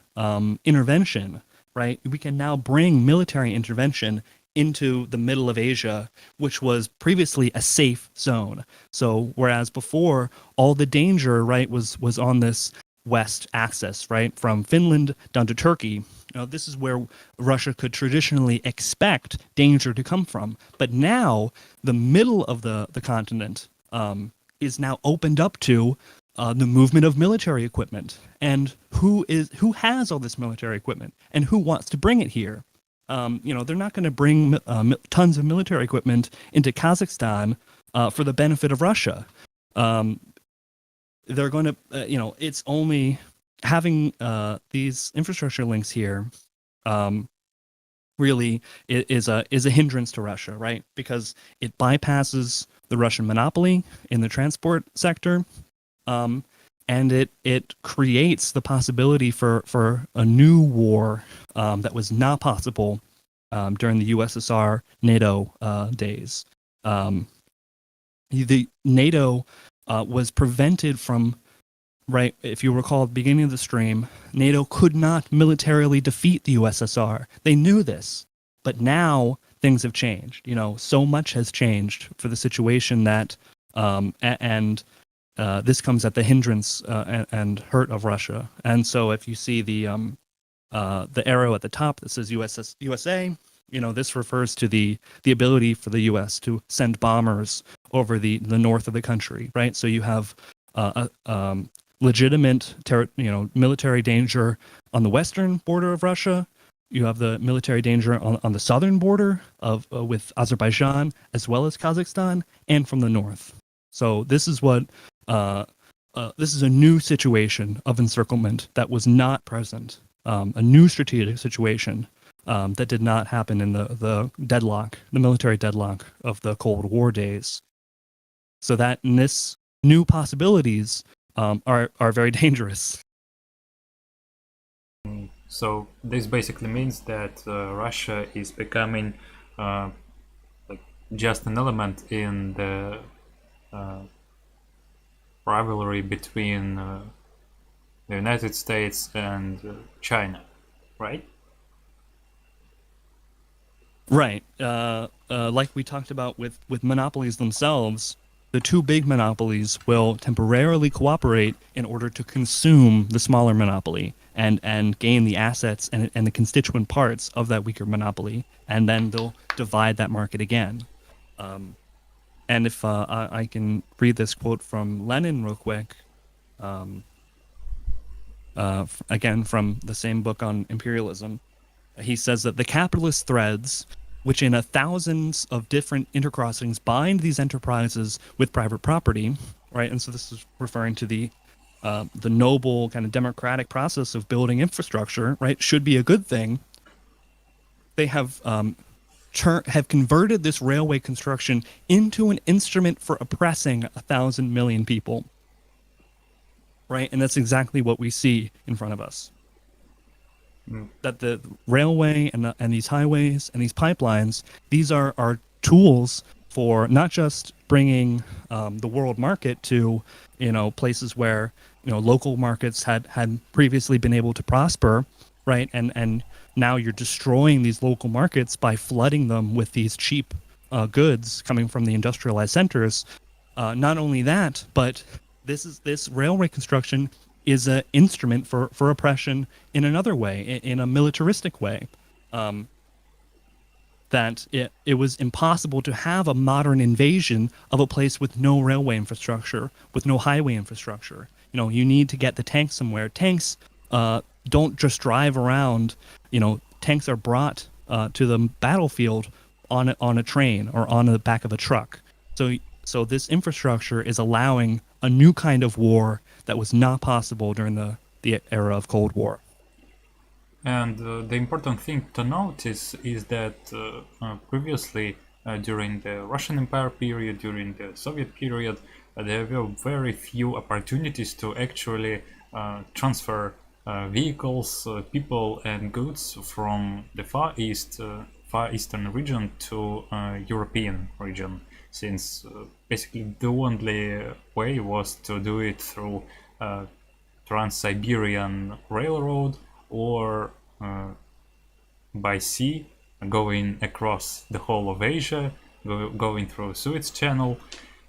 intervention. Right, we can now bring military intervention into the middle of Asia, which was previously a safe zone. So whereas before all the danger, right, was on this west axis, right, from Finland down to Turkey. This is where Russia could traditionally expect danger to come from. But now the middle of the continent is now opened up to the movement of military equipment, and who has all this military equipment, and who wants to bring it here. They're not going to bring tons of military equipment into Kazakhstan for the benefit of Russia. They're going to, it's only having these infrastructure links here. Really is a hindrance to Russia, right? Because it bypasses the Russian monopoly in the transport sector. And it creates the possibility for a new war that was not possible during the USSR NATO days. The NATO was prevented from, right, if you recall at the beginning of the stream, NATO could not militarily defeat the USSR. They knew this, but now things have changed. So much has changed for the situation that this comes at the hindrance and hurt of Russia. And so if you see the arrow at the top that says USA, this refers to the ability for the U.S. to send bombers over the north of the country, right? So you have legitimate military danger on the western border of Russia. You have the military danger on the southern border with Azerbaijan as well as Kazakhstan, and from the north. So this is what this is a new situation of encirclement that was not present, a new strategic situation that did not happen in the military deadlock of the Cold War days. So that in this new possibilities are very dangerous. So this basically means that Russia is becoming like just an element in the rivalry between the United States and China, right? Right. Like we talked about with monopolies themselves, the two big monopolies will temporarily cooperate in order to consume the smaller monopoly and gain the assets and the constituent parts of that weaker monopoly, and then they'll divide that market again. And if I can read this quote from Lenin real quick, again from the same book on imperialism. He says that the capitalist threads, which in thousands of different intercrossings bind these enterprises with private property, right? And so this is referring to the noble kind of democratic process of building infrastructure, right? Should be a good thing. They have have converted this railway construction into an instrument for oppressing 1,000 million people, right? And that's exactly what we see in front of us. That the railway and these highways and these pipelines, these are tools for not just bringing the world market to places where local markets had previously been able to prosper, right? And now you're destroying these local markets by flooding them with these cheap goods coming from the industrialized centers. Not only that, but this railway construction is an instrument for oppression in another way, in a militaristic way. That it was impossible to have a modern invasion of a place with no railway infrastructure, with no highway infrastructure. You need to get the tanks somewhere. Tanks don't just drive around. Tanks are brought to the battlefield on a train or on the back of a truck. So this infrastructure is allowing a new kind of war that was not possible during the era of Cold War. And the important thing to notice is that previously, during the Russian Empire period, during the Soviet period, there were very few opportunities to actually transfer vehicles, people, and goods from the Far Eastern region to European region, since basically the only way was to do it through Trans-Siberian Railroad or by sea, going across the whole of Asia, going through Suez Channel.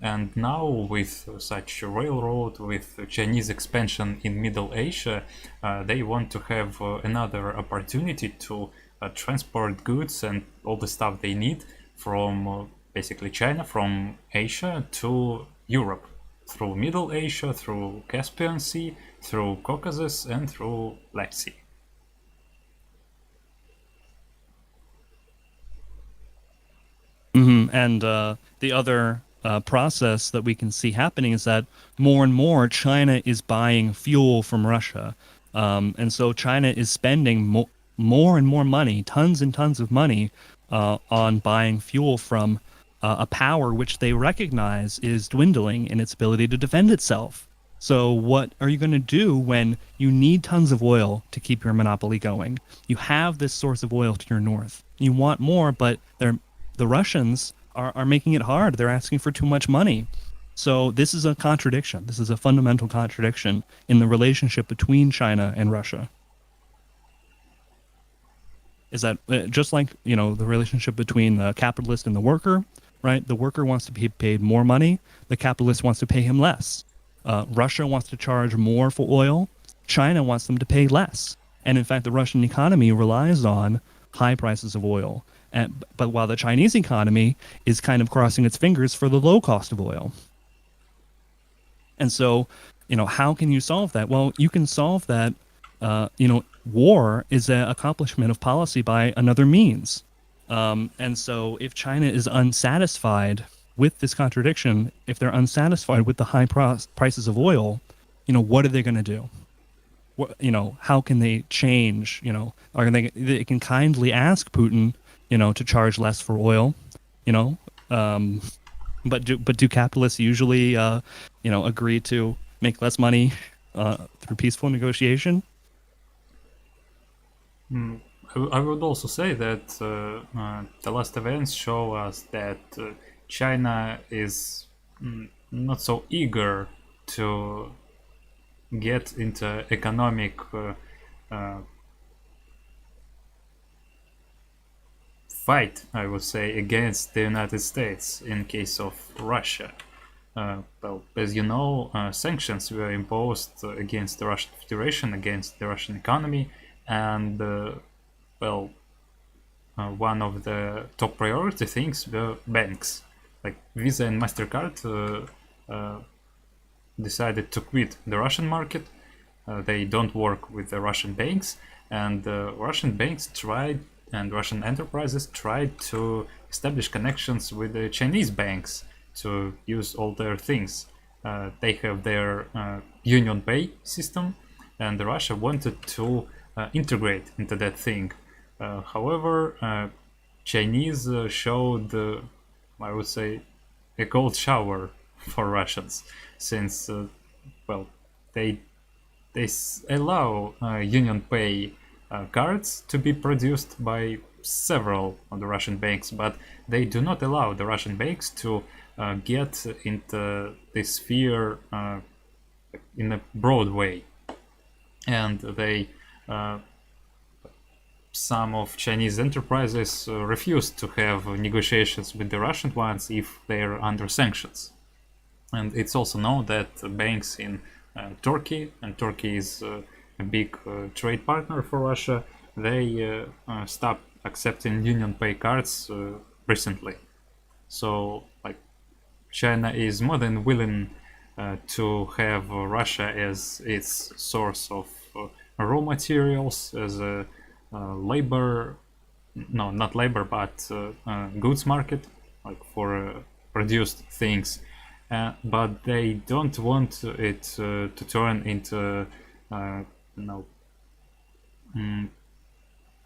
And now with such a railroad, with Chinese expansion in Middle Asia, they want to have another opportunity to transport goods and all the stuff they need from basically China, from Asia to Europe, through Middle Asia, through Caspian Sea, through Caucasus, and through Black Sea. And the other process that we can see happening is that more and more China is buying fuel from Russia. And so China is spending more and more money, tons and tons of money, on buying fuel from a power which they recognize is dwindling in its ability to defend itself. So what are you going to do when you need tons of oil to keep your monopoly going? You have this source of oil to your north. You want more, but the Russians are making it hard. They're asking for too much money. So this is a contradiction. This is a fundamental contradiction in the relationship between China and Russia. Is that just like, the relationship between the capitalist and the worker, right? The worker wants to be paid more money. The capitalist wants to pay him less. Russia wants to charge more for oil. China wants them to pay less. And in fact, the Russian economy relies on high prices of oil. But while the Chinese economy is kind of crossing its fingers for the low cost of oil. And so, how can you solve that? Well, you can solve that, war is an accomplishment of policy by another means. And so if China is unsatisfied with this contradiction, if they're unsatisfied with the high prices of oil, what are they going to do? How can they change? They can kindly ask Putin, to charge less for oil, but do capitalists usually, agree to make less money through peaceful negotiation? I would also say that the last events show us that China is not so eager to get into economic uh, fight, I would say, against the United States in case of Russia. Well, as you know, sanctions were imposed against the Russian Federation, against the Russian economy, and well, one of the top priority things were banks. Like Visa and MasterCard decided to quit the Russian market. They don't work with the Russian banks, and Russian banks tried, and Russian enterprises tried to establish connections with the Chinese banks to use all their things. They have their Union Pay system, and Russia wanted to integrate into that thing. However, Chinese showed, I would say, a cold shower for Russians, since well, they allow Union Pay cards to be produced by several of the Russian banks, but they do not allow the Russian banks to get into this sphere in a broad way. And they some of Chinese enterprises refuse to have negotiations with the Russian ones if they are under sanctions. And it's also known that banks in Turkey, and Turkey is a big trade partner for Russia, they stopped accepting Union Pay cards recently. So, like, China is more than willing to have Russia as its source of raw materials, as a labor, no, not labor, but goods market, like for produced things. But they don't want it to turn into,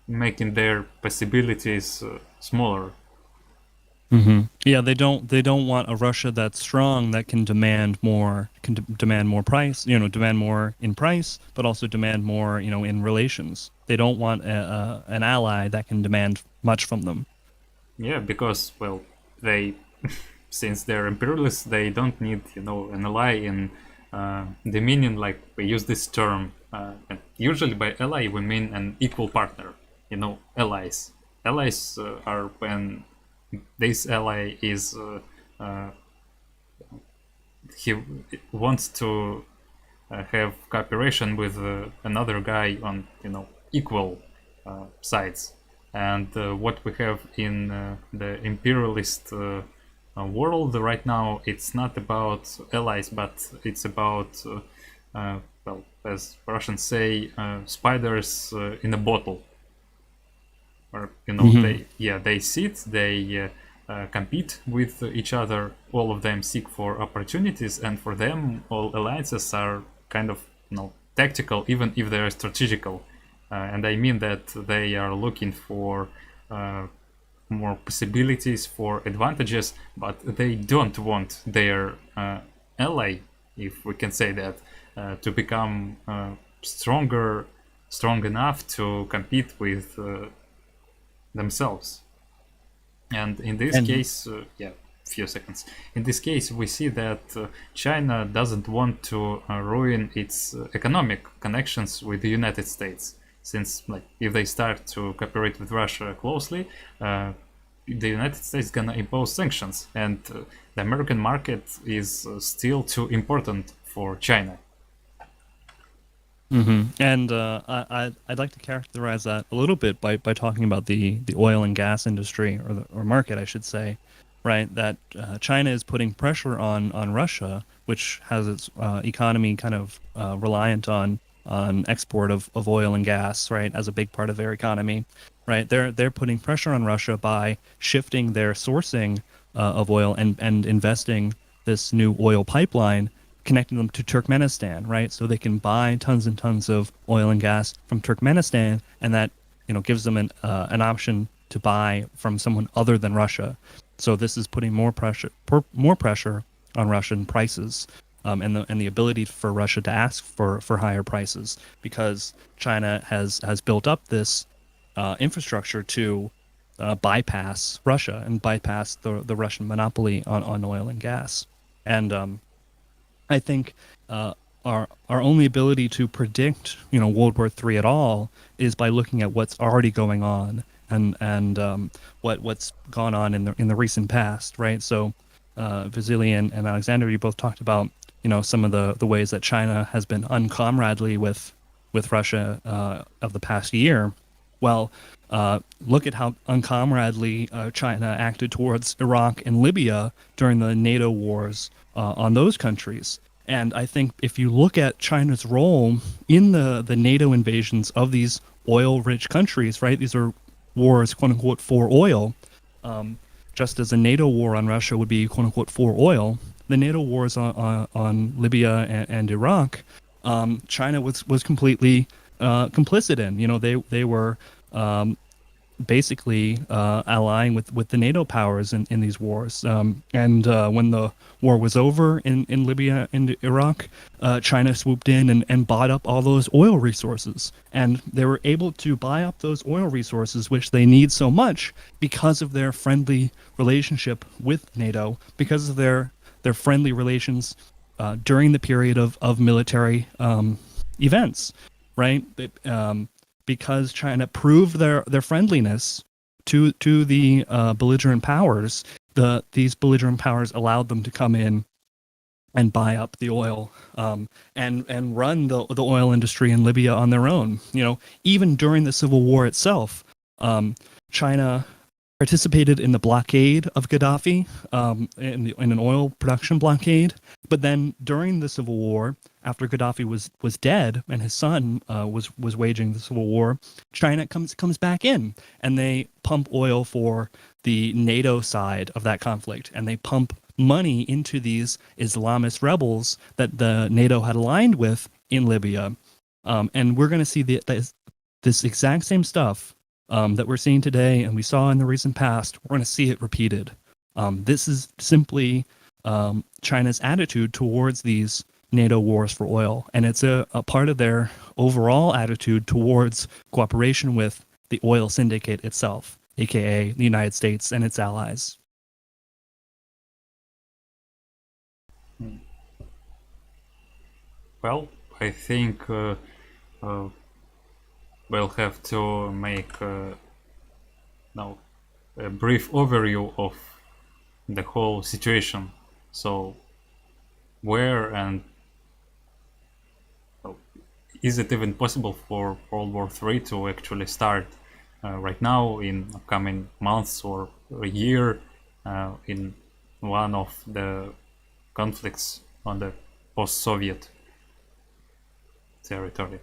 making their possibilities smaller. Yeah, they don't want a Russia that's strong, that can demand more, demand more price, demand more in price, but also demand more, in relations. They don't want an ally that can demand much from them. Yeah, because, well, they since they're imperialists, they don't need, an ally in dominion. Like, we use this term, and usually by ally we mean an equal partner. Allies. Allies are when this ally is he wants to have cooperation with another guy on equal sides. And what we have in the imperialist world right now, it's not about allies, but it's about well, as Russians say, spiders in a bottle. Or they sit, they compete with each other. All of them seek for opportunities, and for them, all alliances are kind of tactical, even if they are strategical. And I mean that they are looking for more possibilities, for advantages, but they don't want their ally, if we can say that, to become strong enough to compete with themselves. And in this case, few seconds. In this case, we see that China doesn't want to ruin its economic connections with the United States, since, like, if they start to cooperate with Russia closely, the United States is gonna impose sanctions, and the American market is still too important for China. And I'd like to characterize that a little bit by talking about the oil and gas industry, or market, I should say, right? That China is putting pressure on Russia, which has its economy kind of reliant on export of oil and gas, right, as a big part of their economy, right? They're putting pressure on Russia by shifting their sourcing of oil and investing this new oil pipeline, connecting them to Turkmenistan, right? So they can buy tons and tons of oil and gas from Turkmenistan, and that gives them an option to buy from someone other than Russia. So this is putting more pressure on Russian prices, and the ability for Russia to ask for higher prices, because China has built up this infrastructure to bypass Russia and bypass the Russian monopoly on oil and gas. And I think our only ability to predict, World War III at all is by looking at what's already going on and what's gone on in the recent past, right? So, Vasily and Alexander, you both talked about, some of the ways that China has been uncomradely with Russia of the past year. Well, look at how uncomradely China acted towards Iraq and Libya during the NATO wars on those countries. And I think if you look at China's role in the NATO invasions of these oil-rich countries, right? These are wars, quote unquote, for oil. Just as a NATO war on Russia would be, quote unquote, for oil, the NATO wars on Libya and Iraq, China was completely complicit in. They were basically allying with the NATO powers in these wars. And when the war was over in Libya and Iraq, China swooped in and bought up all those oil resources. And they were able to buy up those oil resources, which they need so much, because of their friendly relationship with NATO, because of their friendly relations during the period of military events, right? Because China proved their friendliness to the belligerent powers, these belligerent powers allowed them to come in and buy up the oil and run the oil industry in Libya on their own. Even during the civil war itself, China participated in the blockade of Gaddafi, in an oil production blockade. But then during the civil war, after Gaddafi was dead and his son was waging the civil war, China comes back in and they pump oil for the NATO side of that conflict, and they pump money into these Islamist rebels that the NATO had aligned with in Libya. And we're going to see this exact same stuff that we're seeing today and we saw in the recent past. We're going to see it repeated. This is simply China's attitude towards these NATO wars for oil, and it's a part of their overall attitude towards cooperation with the oil syndicate itself, aka the United States and its allies. Well, I think we'll have to make now a brief overview of the whole situation. So, where and is it even possible for World War III to actually start right now, in upcoming months or a year, in one of the conflicts on the post-Soviet territory?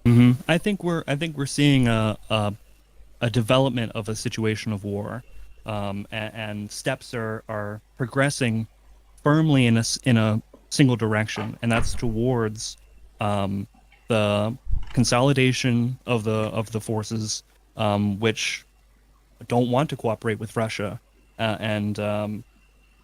Mm-hmm. I think we're seeing a development of a situation of war, and steps are progressing firmly in a single direction, and that's towards the consolidation of the forces which don't want to cooperate with Russia. And when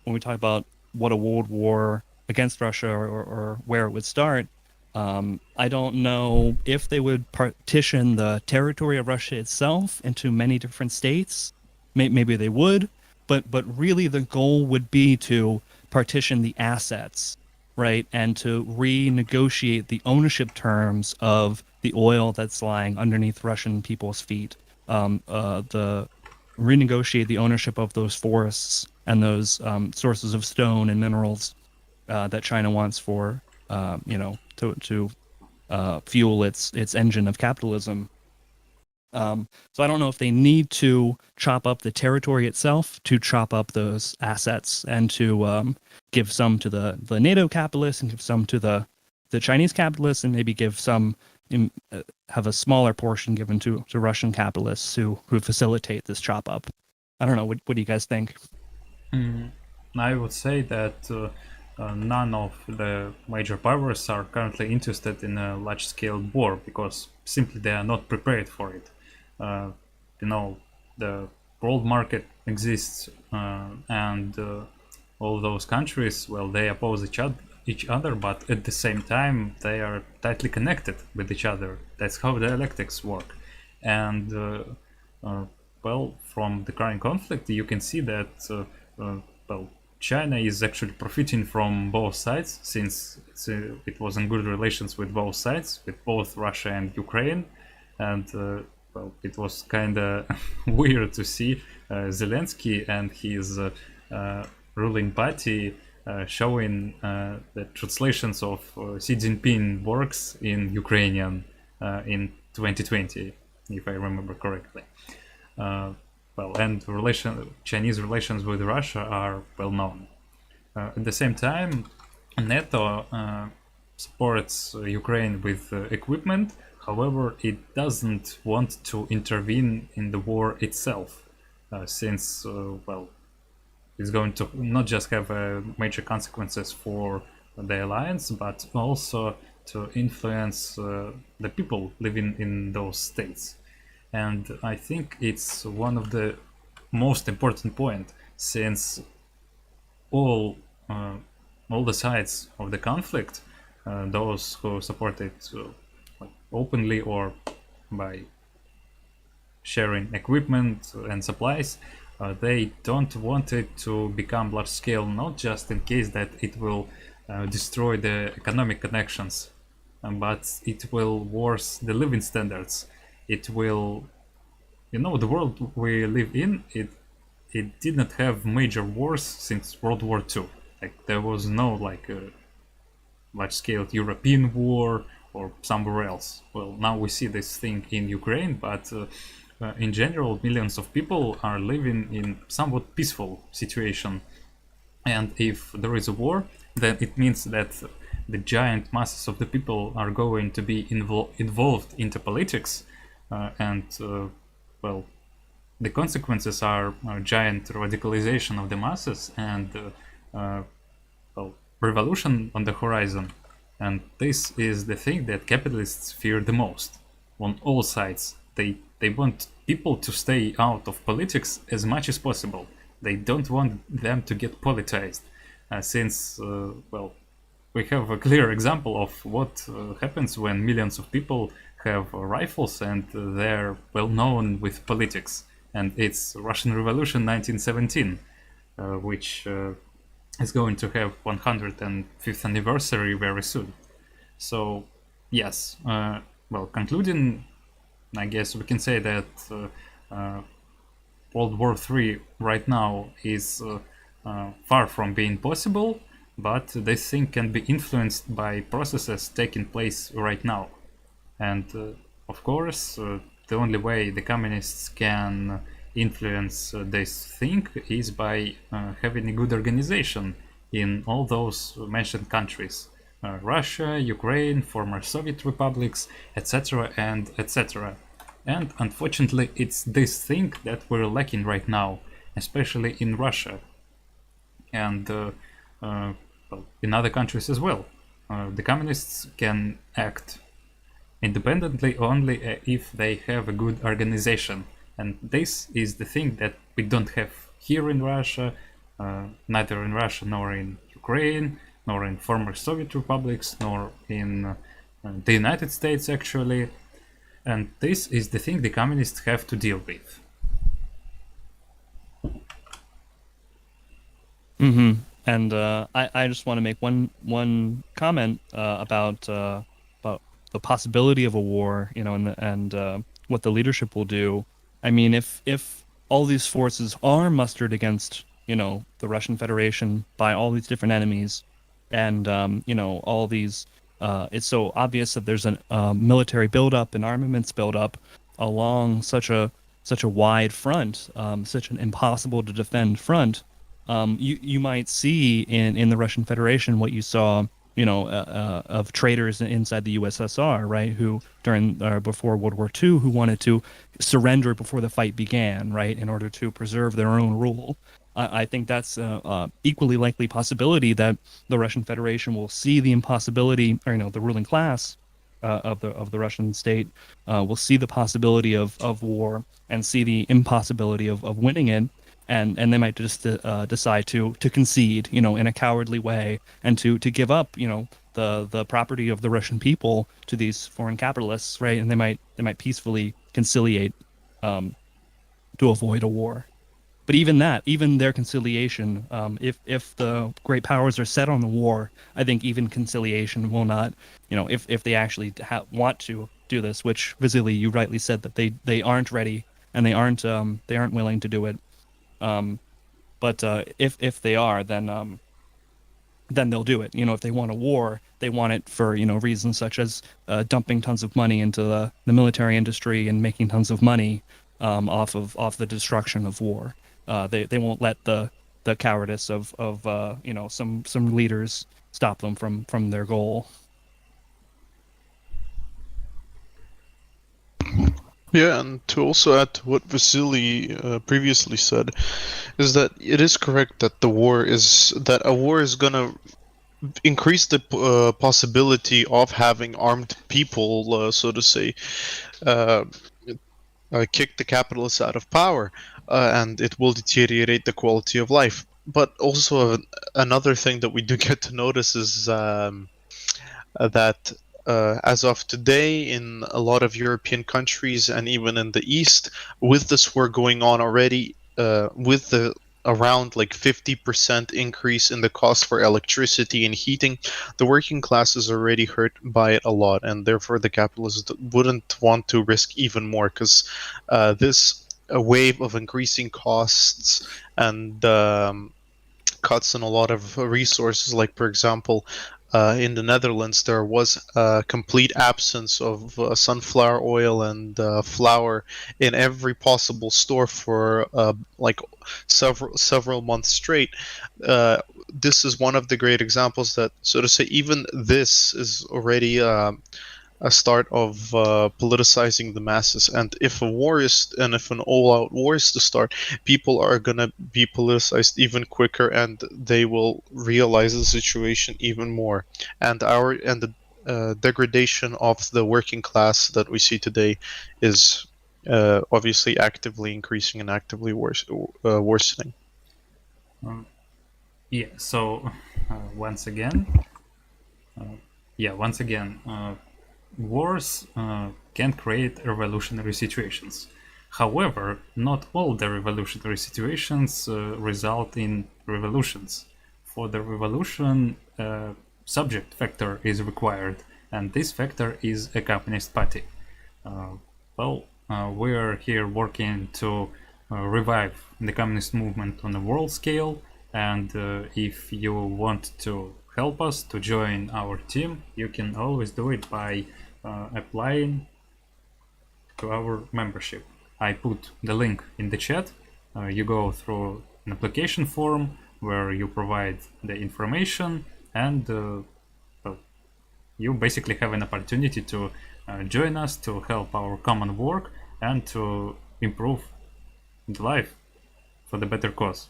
we talk about what a world war against Russia or where it would start, I don't know if they would partition the territory of Russia itself into many different states. Maybe they would, but really the goal would be to partition the assets, right? And to renegotiate the ownership terms of the oil that's lying underneath Russian people's feet. Renegotiate the ownership of those forests and those sources of stone and minerals that China wants for, to fuel its engine of capitalism. So I don't know if they need to chop up the territory itself to chop up those assets and to give some to the NATO capitalists and give some to the Chinese capitalists, and maybe give some, have a smaller portion given to Russian capitalists who facilitate this chop up. I don't know. What do you guys think? I would say that none of the major powers are currently interested in a large-scale war, because simply they are not prepared for it. The world market exists, and all those countries, well, they oppose each other, but at the same time they are tightly connected with each other. That's how dialectics work. And well, from the current conflict, you can see that well, China is actually profiting from both sides, since it was in good relations with both sides, with both Russia and Ukraine. And well, it was kind of weird to see Zelensky and his ruling party showing the translations of Xi Jinping works in Ukrainian in 2020, if I remember correctly. Well, and Chinese relations with Russia are well known. At the same time, NATO supports Ukraine with equipment. However, it doesn't want to intervene in the war itself, since well, it's going to not just have major consequences for the alliance, but also to influence the people living in those states. And I think it's one of the most important point, since all the sides of the conflict, those who support it openly or by sharing equipment and supplies, they don't want it to become large scale, not just in case that it will destroy the economic connections, but it will worsen the living standards. It will, the world we live in, it did not have major wars since World War II. Like, there was no large-scale European war or somewhere else. Well, now we see this thing in Ukraine, but in general, millions of people are living in somewhat peaceful situation. And if there is a war, then it means that the giant masses of the people are going to be involved into politics, and well, the consequences are giant radicalization of the masses and well, revolution on the horizon. And this is the thing that capitalists fear the most on all sides. They want people to stay out of politics as much as possible. They don't want them to get politicized, since well, we have a clear example of what happens when millions of people have rifles and they're well known with politics. And it's Russian Revolution 1917, which is going to have 105th anniversary very soon. So yes, well, concluding, I guess we can say that World War III right now is far from being possible, but this thing can be influenced by processes taking place right now. And of course, the only way the communists can influence this thing is by having a good organization in all those mentioned countries. Russia, Ukraine, former Soviet republics, etc. and etc. And unfortunately, it's this thing that we're lacking right now, especially in Russia and well, in other countries as well. The communists can act independently only if they have a good organization, and this is the thing that we don't have here in Russia, neither in Russia nor in Ukraine, nor in former Soviet republics, nor in the United States actually, and this is the thing the communists have to deal with. Mm-hmm. And I just want to make one comment about the possibility of a war, and what the leadership will do. I mean, if all these forces are mustered against, the Russian Federation by all these different enemies, and all these, it's so obvious that there's a military buildup and armaments buildup along such a wide front, such an impossible to defend front. You might see in the Russian Federation what you saw, of traitors inside the USSR, right? Who before World War II, who wanted to surrender before the fight began, right, in order to preserve their own rule. I think that's equally likely possibility that the Russian Federation will see the impossibility, or the ruling class of the Russian state will see the possibility of war and see the impossibility of winning it, and they might just decide to concede, in a cowardly way, and to give up, the property of the Russian people to these foreign capitalists, right? And they might peacefully conciliate, to avoid a war. But even that, even their conciliation, if the great powers are set on the war, I think even conciliation will not, if they actually want to do this, which Vasily, you rightly said that they aren't ready, and they aren't willing to do it. But if they are, then they'll do it. If they want a war, they want it for reasons such as dumping tons of money into the military industry and making tons of money, off the destruction of war. They won't let the cowardice of some leaders stop them from their goal. Yeah, and to also add to what Vasily previously said, is that it is correct that a war is gonna increase the possibility of having armed people, so to say, uh, kick the capitalists out of power, and it will deteriorate the quality of life. But also another thing that we do get to notice is that as of today, in a lot of European countries and even in the East, with this war going on already, with the around like 50% increase in the cost for electricity and heating, the working class is already hurt by it a lot, and therefore the capitalists wouldn't want to risk even more, because this a wave of increasing costs and cuts in a lot of resources. Like, for example, in the Netherlands, there was a complete absence of sunflower oil and flour in every possible store for like several months straight. This is one of the great examples that, so to say, even this is already a start of politicizing the masses. And if if an all-out war is to start, people are gonna be politicized even quicker, and they will realize the situation even more. And the degradation of the working class that we see today is obviously actively increasing and actively worsening. Yeah. So once again, wars can create revolutionary situations. However, not all the revolutionary situations result in revolutions. For the revolution, subject factor is required, and this factor is a communist party. We are here working to revive the communist movement on a world scale, and if you want to help us to join our team, you can always do it by applying to our membership. I put the link in the chat. You go through an application form where you provide the information, and you basically have an opportunity to join us, to help our common work, and to improve the life for the better cause.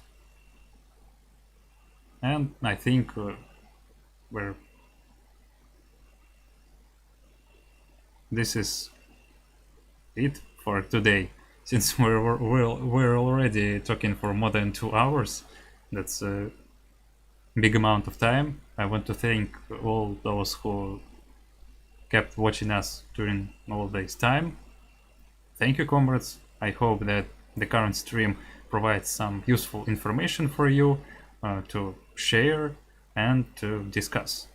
And I think this is it for today. Since we're already talking for more than 2 hours, that's a big amount of time. I want to thank all those who kept watching us during all this time. Thank you, comrades. I hope that the current stream provides some useful information for you to share and to discuss.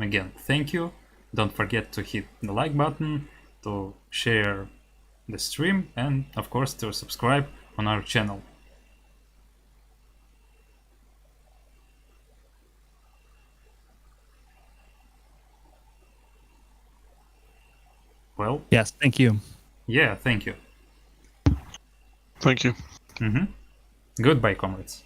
Again, thank you. Don't forget to hit the like button, to share the stream, and of course to subscribe on our channel. Well, Yes, thank you. yeah, thank you. Thank you. Goodbye, comrades.